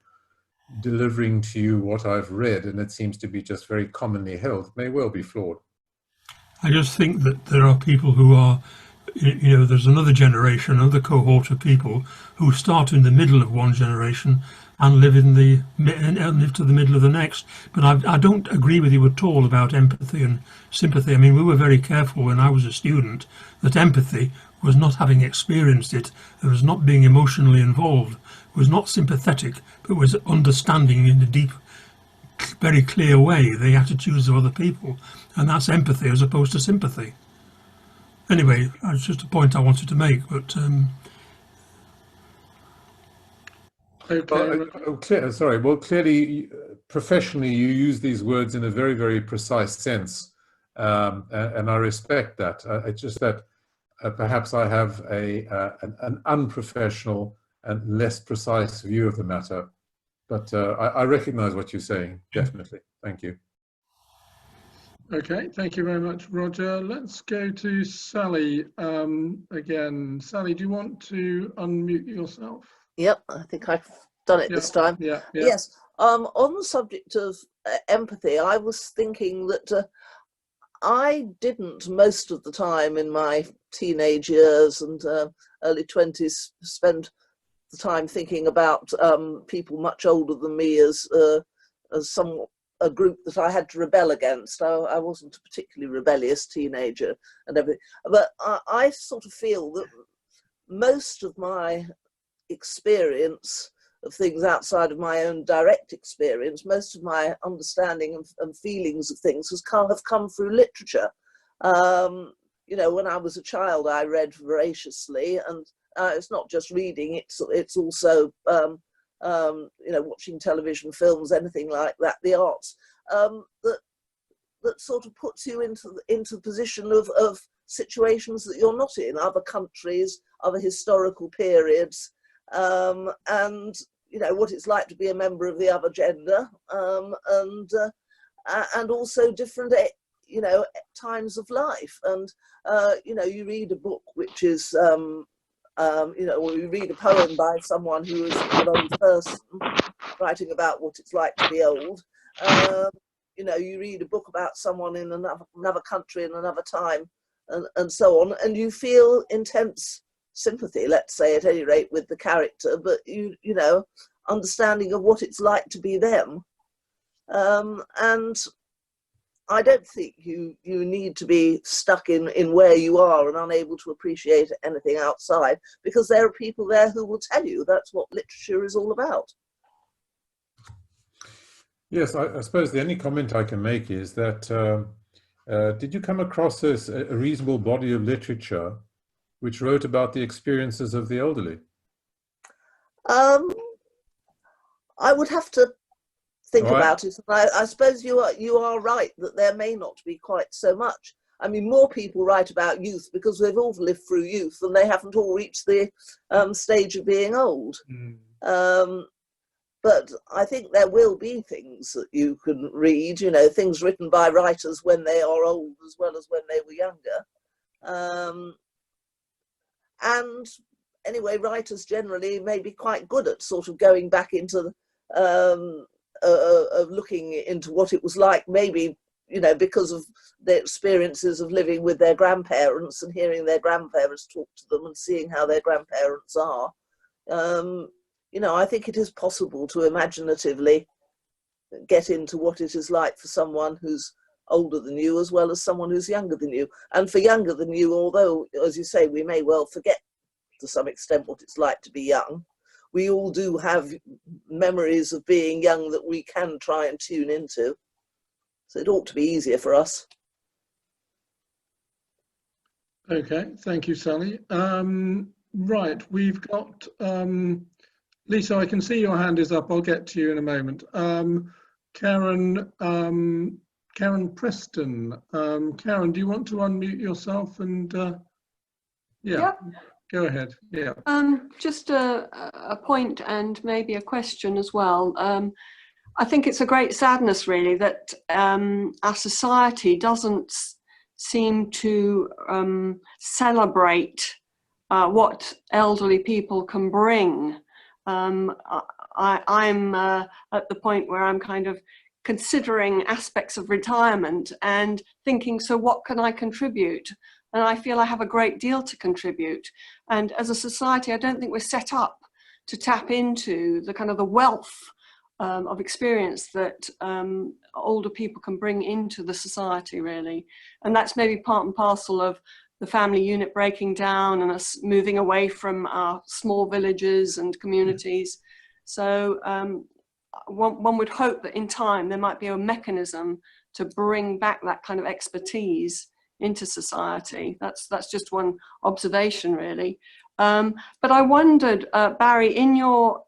delivering to you what I've read, and it seems to be just very commonly held. It may well be flawed. I just think that there are people who are, you know, there's another generation, another cohort of people who start in the middle of one generation and live live to the middle of the next. But I don't agree with you at all about empathy and sympathy. I mean, we were very careful when I was a student that empathy was not having experienced it, it was not being emotionally involved, was not sympathetic, but was understanding in a deep, very clear way the attitudes of other people. And that's empathy as opposed to sympathy. Anyway, that's just a point I wanted to make, but okay. Sorry, well, clearly, professionally, you use these words in a very, very precise sense, and I respect that. It's just that perhaps I have an unprofessional and less precise view of the matter, but I recognize what you're saying, definitely. Thank you. Okay, thank you very much, Roger. Let's go to Sally again. Sally, do you want to unmute yourself? Yep, I think I've done it this time. Yeah. Yes, on the subject of empathy, I was thinking that I didn't most of the time in my teenage years and early 20s spend the time thinking about people much older than me as a group that I had to rebel against. I wasn't a particularly rebellious teenager and everything, but I sort of feel that most of my experience of things outside of my own direct experience, most of my understanding and feelings of things have come through literature. You know, when I was a child, I read voraciously, and it's not just reading; it's also you know, watching television, films, anything like that, the arts, that sort of puts you into the position of situations that you're not in, other countries, other historical periods, and you know what it's like to be a member of the other gender, and also different, you know, times of life. And you know, you read a book which is you know, or you read a poem by someone who is an old person writing about what it's like to be old. You know, you read a book about someone in another country in another time, and so on, and you feel intense sympathy, let's say, at any rate, with the character, but you know, understanding of what it's like to be them. And I don't think you need to be stuck in where you are and unable to appreciate anything outside, because there are people there who will tell you that's what literature is all about. Yes, I suppose the only comment I can make is that did you come across a reasonable body of literature which wrote about the experiences of the elderly? I would have to think about it. I suppose you are right that there may not be quite so much. I mean, more people write about youth because they've all lived through youth and they haven't all reached the stage of being old. But I think there will be things that you can read, you know, things written by writers when they are old as well as when they were younger. And anyway, writers generally may be quite good at sort of going back into of looking into what it was like, maybe, you know, because of their experiences of living with their grandparents and hearing their grandparents talk to them and seeing how their grandparents are. You know, I think it is possible to imaginatively get into what it is like for someone who's older than you as well as someone who's younger than you. And for younger than you, although, as you say, we may well forget to some extent what it's like to be young, we all do have memories of being young that we can try and tune into. So it ought to be easier for us. Okay, thank you, Sally. Right, we've got Lisa, I can see your hand is up. I'll get to you in a moment. Karen Preston. Karen, do you want to unmute yourself and yeah, go ahead. Yeah. Just a point and maybe a question as well. I think it's a great sadness, really, that our society doesn't seem to celebrate what elderly people can bring. I'm at the point where I'm kind of considering aspects of retirement and thinking, so what can I contribute? And I feel I have a great deal to contribute. And as a society, I don't think we're set up to tap into the kind of the wealth of experience that older people can bring into the society, really. And that's maybe part and parcel of the family unit breaking down and us moving away from our small villages and communities. So one would hope that in time there might be a mechanism to bring back that kind of expertise into society. That's just one observation, really. But I wondered, Barry, in your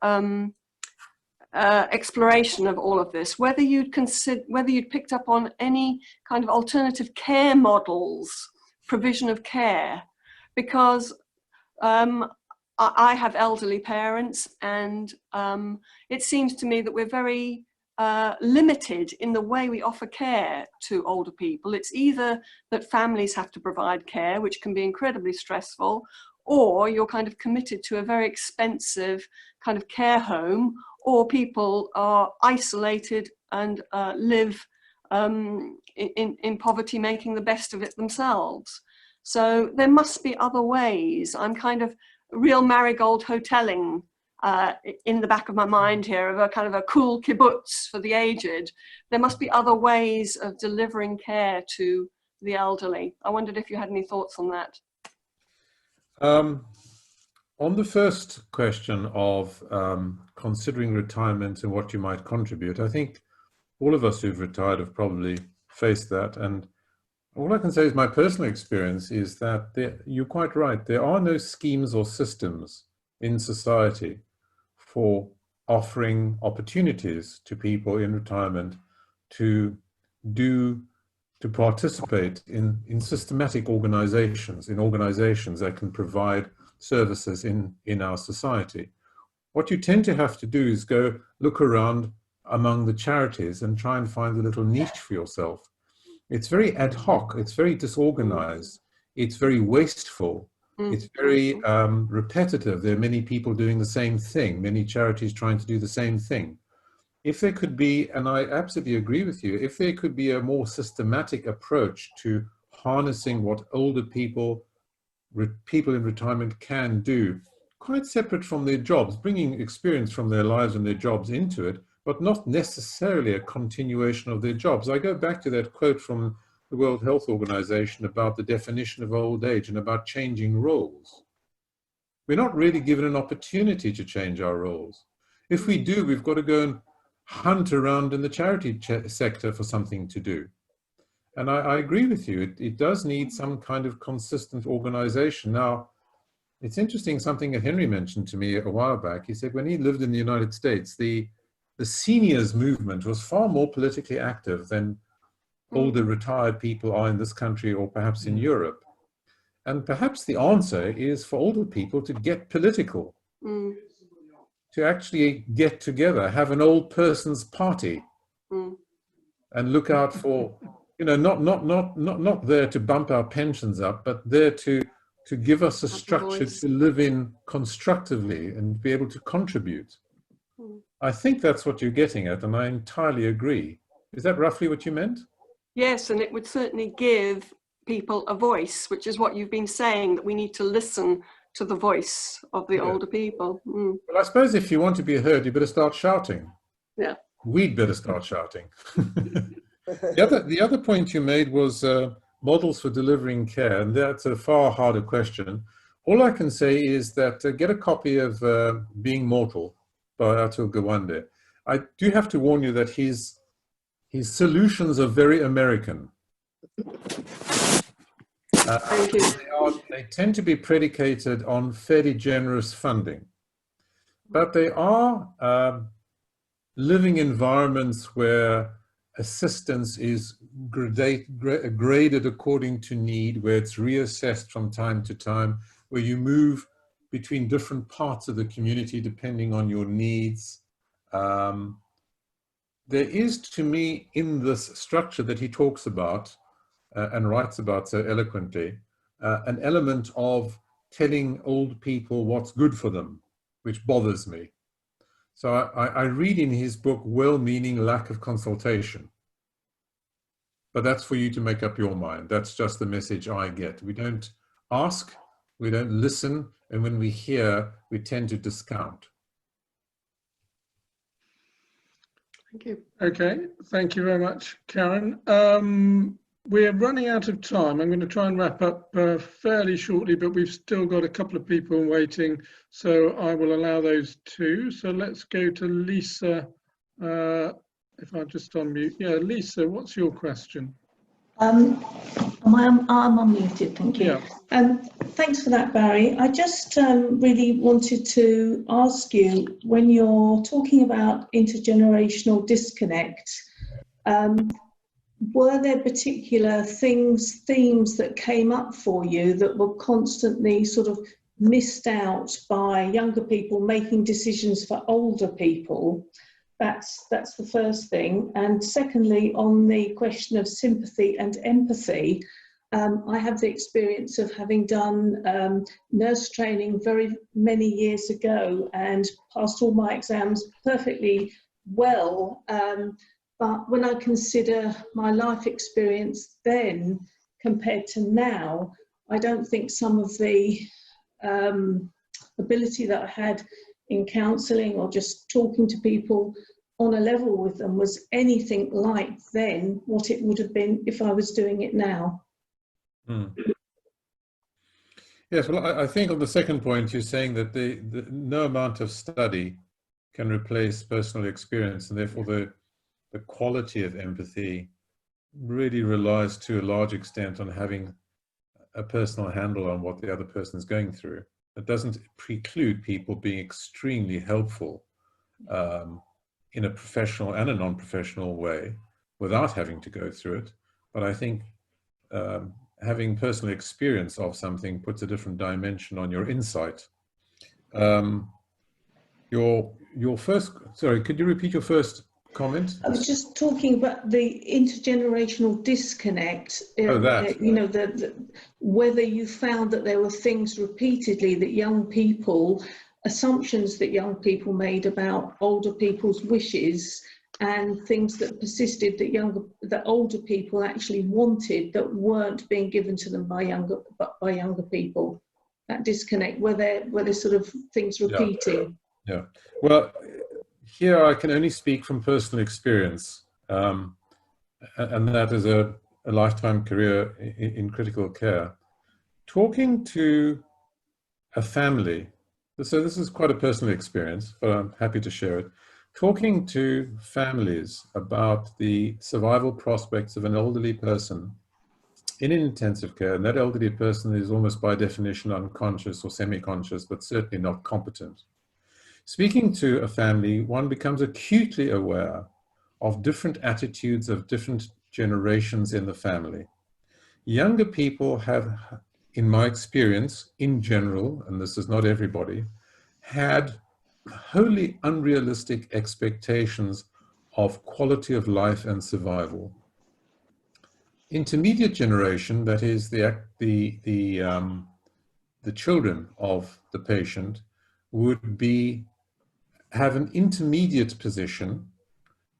exploration of all of this, whether you'd picked up on any kind of alternative care models, provision of care, because I have elderly parents, and it seems to me that we're very limited in the way we offer care to older people. It's either that families have to provide care, which can be incredibly stressful, or you're kind of committed to a very expensive kind of care home, or people are isolated and live in poverty, making the best of it themselves. So there must be other ways. I'm kind of real marigold hoteling in the back of my mind here, of a kind of a cool kibbutz for the aged. There must be other ways of delivering care to the elderly. I wondered if you had any thoughts on that. On the first question of considering retirement and what you might contribute, I think all of us who've retired have probably faced that. And all I can say is my personal experience is that you're quite right. There are no schemes or systems in society for offering opportunities to people in retirement to participate in systematic organizations, that can provide services in our society. What you tend to have to do is go look around among the charities and try and find a little niche for yourself. It's very ad hoc, it's very disorganized, it's very wasteful, it's very repetitive. There are many people doing the same thing, many charities trying to do the same thing. If there could be, and I absolutely agree with you, if there could be a more systematic approach to harnessing what older people in retirement can do, quite separate from their jobs, bringing experience from their lives and their jobs into it, but not necessarily a continuation of their jobs. I go back to that quote from the World Health Organization about the definition of old age and about changing roles. We're not really given an opportunity to change our roles. If we do, we've got to go and hunt around in the charity sector for something to do. And I agree with you, it does need some kind of consistent organization. Now, it's interesting, something that Henry mentioned to me a while back. He said when he lived in the United States, the seniors movement was far more politically active than older retired people are in this country or perhaps in Europe. And perhaps the answer is for older people to get political, to actually get together, have an old person's party, and look out for, you know, not there to bump our pensions up, but there to give us a structure to live in constructively and be able to contribute. I think that's what you're getting at, and I entirely agree. Is that roughly what you meant? Yes, and it would certainly give people a voice, which is what you've been saying, that we need to listen to the voice of the older people. Well, I suppose if you want to be heard, you better start shouting. Yeah. we'd better start shouting. The other point you made was models for delivering care, and that's a far harder question. All I can say is that get a copy of Being Mortal by Atul Gawande. I do have to warn you that his solutions are very American. Thank you. They tend to be predicated on fairly generous funding, but they are living environments where assistance is graded according to need, where it's reassessed from time to time, where you move between different parts of the community depending on your needs. There is, to me, in this structure that he talks about and writes about so eloquently, an element of telling old people what's good for them, which bothers me. So I read in his book well-meaning lack of consultation. But that's for you to make up your mind. That's just the message I get. We don't ask, we don't listen, and when we hear, we tend to discount. Thank you. Okay, thank you very much, Karen. We're running out of time. I'm going to try and wrap up fairly shortly, but we've still got a couple of people waiting, so I will allow those two. So let's go to Lisa. If I just unmute. Yeah, Lisa, what's your question? I'm unmuted, thank you. Yeah. Thanks for that, Barry. I just really wanted to ask you, when you're talking about intergenerational disconnect, were there particular themes that came up for you that were constantly sort of missed out by younger people making decisions for older people? That's the first thing. And secondly, on the question of sympathy and empathy, I have the experience of having done nurse training very many years ago and passed all my exams perfectly well. But when I consider my life experience then compared to now, I don't think some of the ability that I had in counselling or just talking to people on a level with them was anything like then what it would have been if I was doing it now. Yes, well, I think on the second point, you're saying that no amount of study can replace personal experience, and therefore the quality of empathy really relies to a large extent on having a personal handle on what the other person is going through. It doesn't preclude people being extremely helpful in a professional and a non-professional way without having to go through it. But I think having personal experience of something puts a different dimension on your insight. Your first, sorry, could you repeat your first comment? I was just talking about the intergenerational disconnect. Oh, that. You know, whether you found that there were things repeatedly that young people, assumptions that young people made about older people's wishes, and things that persisted that older people actually wanted that weren't being given to them by younger people. That disconnect, were there sort of things repeating? Yeah. Well, here I can only speak from personal experience, and that is a lifetime career in critical care. Talking to a family, so this is quite a personal experience, but I'm happy to share it. Talking to families about the survival prospects of an elderly person in intensive care, and that elderly person is almost by definition unconscious or semi-conscious, but certainly not competent. Speaking to a family, one becomes acutely aware of different attitudes of different generations in the family. Younger people have, in my experience, in general, and this is not everybody, had wholly unrealistic expectations of quality of life and survival. Intermediate generation, that is the children of the patient, would have an intermediate position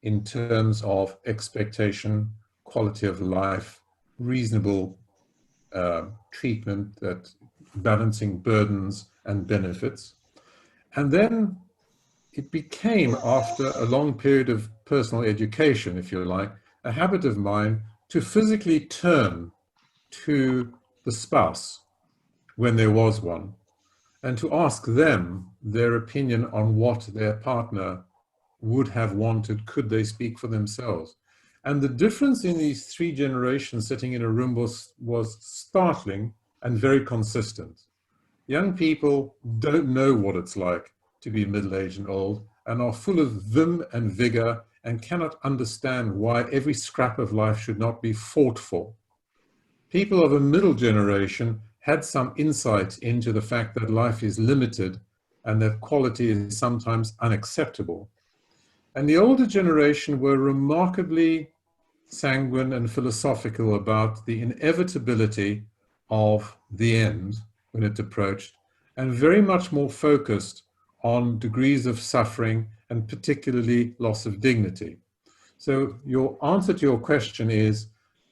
in terms of expectation, quality of life, reasonable treatment, that balancing burdens and benefits. And then it became, after a long period of personal education, if you like, a habit of mine to physically turn to the spouse when there was one, and to ask them their opinion on what their partner would have wanted, could they speak for themselves. And the difference in these three generations sitting in a room was startling and very consistent. Young people don't know what it's like to be middle-aged and old, and are full of vim and vigor, and cannot understand why every scrap of life should not be fought for. People of a middle generation had some insight into the fact that life is limited and that quality is sometimes unacceptable. And the older generation were remarkably sanguine and philosophical about the inevitability of the end when it approached, and very much more focused on degrees of suffering and particularly loss of dignity. So your answer to your question is,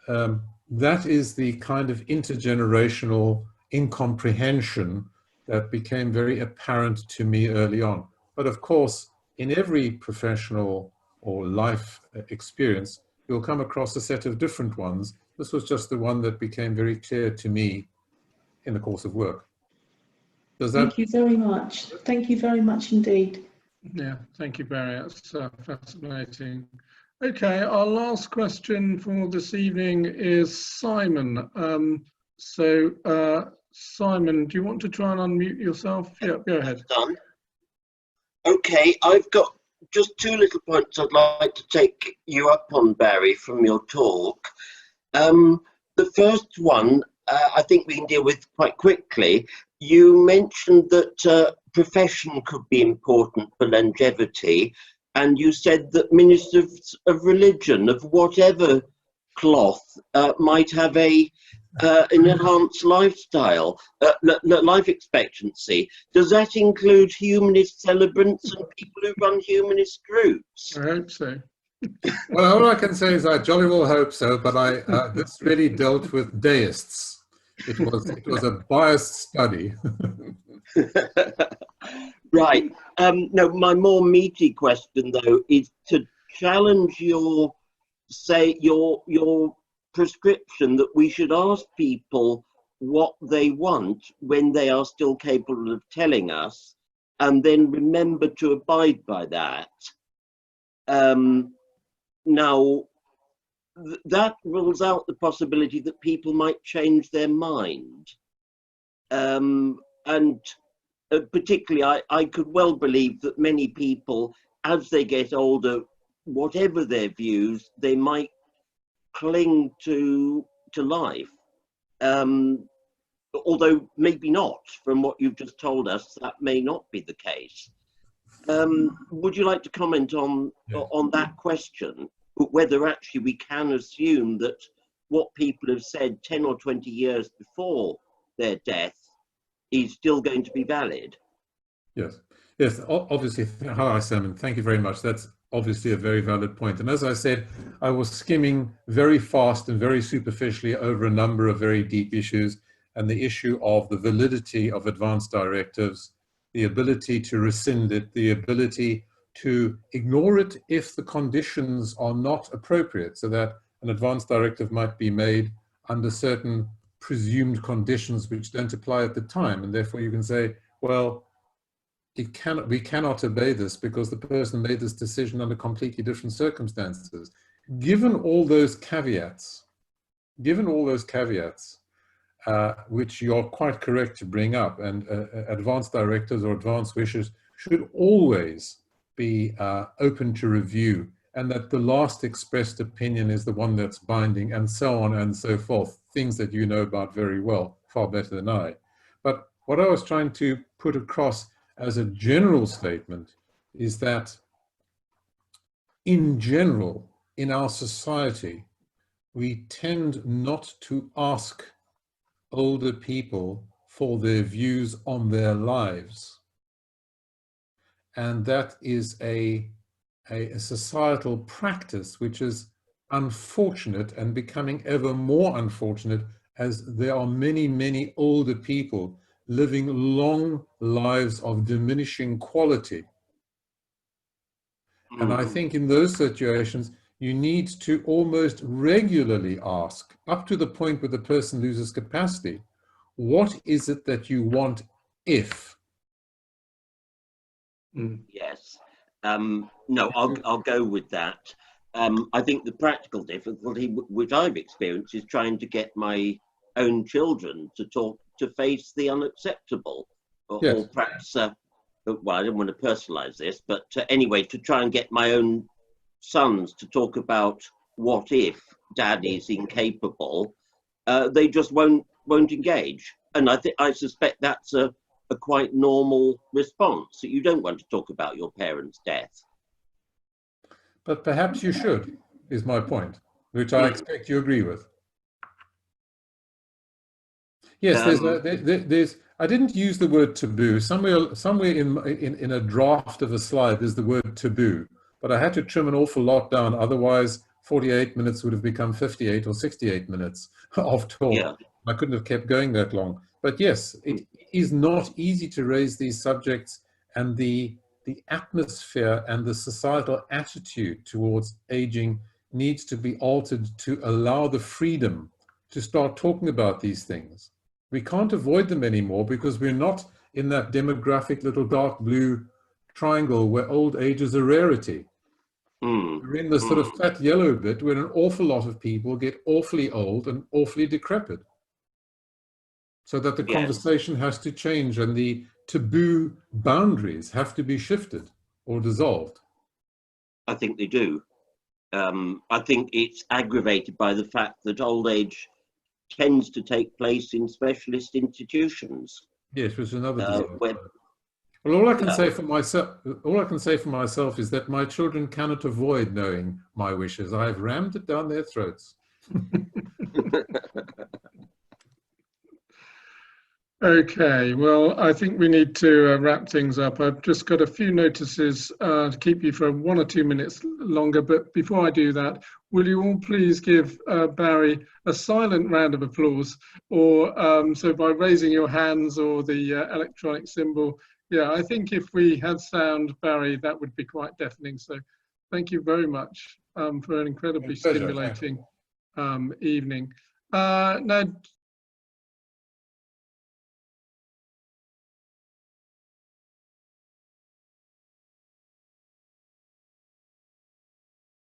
that is the kind of intergenerational incomprehension that became very apparent to me early on. But of course, in every professional or life experience, you'll come across a set of different ones. This was just the one that became very clear to me in the course of work. Does that... Thank you very much. Thank you very much indeed. Yeah, thank you, Barry. That's fascinating. Okay, our last question for this evening is Simon. Simon, do you want to try and unmute yourself? Yeah, go ahead. Done. Okay, I've got just two little points I'd like to take you up on, Barry, from your talk. The first one, I think we can deal with quite quickly. You mentioned that profession could be important for longevity, and you said that ministers of religion of whatever cloth might have an enhanced lifestyle, life expectancy. Does that include humanist celebrants and people who run humanist groups? I hope so. Well, all I can say is I jolly well hope so, but this really dealt with deists. It was a biased study. Right. No, my more meaty question though is to challenge your prescription that we should ask people what they want when they are still capable of telling us, and then remember to abide by that. Now, that rules out the possibility that people might change their mind. And particularly, I could well believe that many people, as they get older, whatever their views, they might cling to life. Although maybe not, from what you've just told us, that may not be the case. Would you like to comment on that question? Whether actually we can assume that what people have said 10 or 20 years before their death is still going to be valid? Yes, yes, obviously. Hi, Simon. Thank you very much. That's obviously a very valid point. And as I said, I was skimming very fast and very superficially over a number of very deep issues, and the issue of the validity of advance directives, the ability to rescind it, the ability to ignore it if the conditions are not appropriate, so that an advance directive might be made under certain presumed conditions which don't apply at the time, and therefore you can say, well, we cannot obey this because the person made this decision under completely different circumstances. Given all those caveats, which you're quite correct to bring up, and advance directives or advance wishes should always be open to review, and that the last expressed opinion is the one that's binding, and so on and so forth, things that you know about very well, far better than I. But what I was trying to put across as a general statement is that in general, in our society, we tend not to ask older people for their views on their lives. And that is a societal practice which is unfortunate and becoming ever more unfortunate as there are many, many older people living long lives of diminishing quality. And I think in those situations, you need to almost regularly ask, up to the point where the person loses capacity, what is it that you want if? Yes. No, I'll go with that. I think the practical difficulty which I've experienced is trying to get my own children to face the unacceptable, or perhaps, well, I don't want to personalize this, but anyway, to try and get my own sons to talk about what if dad is incapable. They just won't engage, and I suspect that's a quite normal response, that you don't want to talk about your parents' death. But perhaps you should, is my point, which I expect you agree with. Yes, there's I didn't use the word taboo. Somewhere in a draft of a slide, there's the word taboo, but I had to trim an awful lot down. Otherwise, 48 minutes would have become 58 or 68 minutes of talk. Yeah. I couldn't have kept going that long. But yes, it is not easy to raise these subjects, and the atmosphere and the societal attitude towards aging needs to be altered to allow the freedom to start talking about these things. We can't avoid them anymore because we're not in that demographic little dark blue triangle where old age is a rarity. We're in the sort of fat yellow bit where an awful lot of people get awfully old and awfully decrepit. So that the conversation has to change, and the taboo boundaries have to be shifted or dissolved. I think they do. I think it's aggravated by the fact that old age tends to take place in specialist institutions. Yes, which is another disaster. Well, all I can say for myself is that my children cannot avoid knowing my wishes. I have rammed it down their throats. Okay, well, I think we need to wrap things up. I've just got a few notices to keep you for 1 or 2 minutes longer, but before I do that, will you all please give Barry a silent round of applause, or so by raising your hands or the electronic symbol. Yeah, I think if we had sound, Barry, that would be quite deafening. So thank you very much for an incredibly stimulating evening. Now,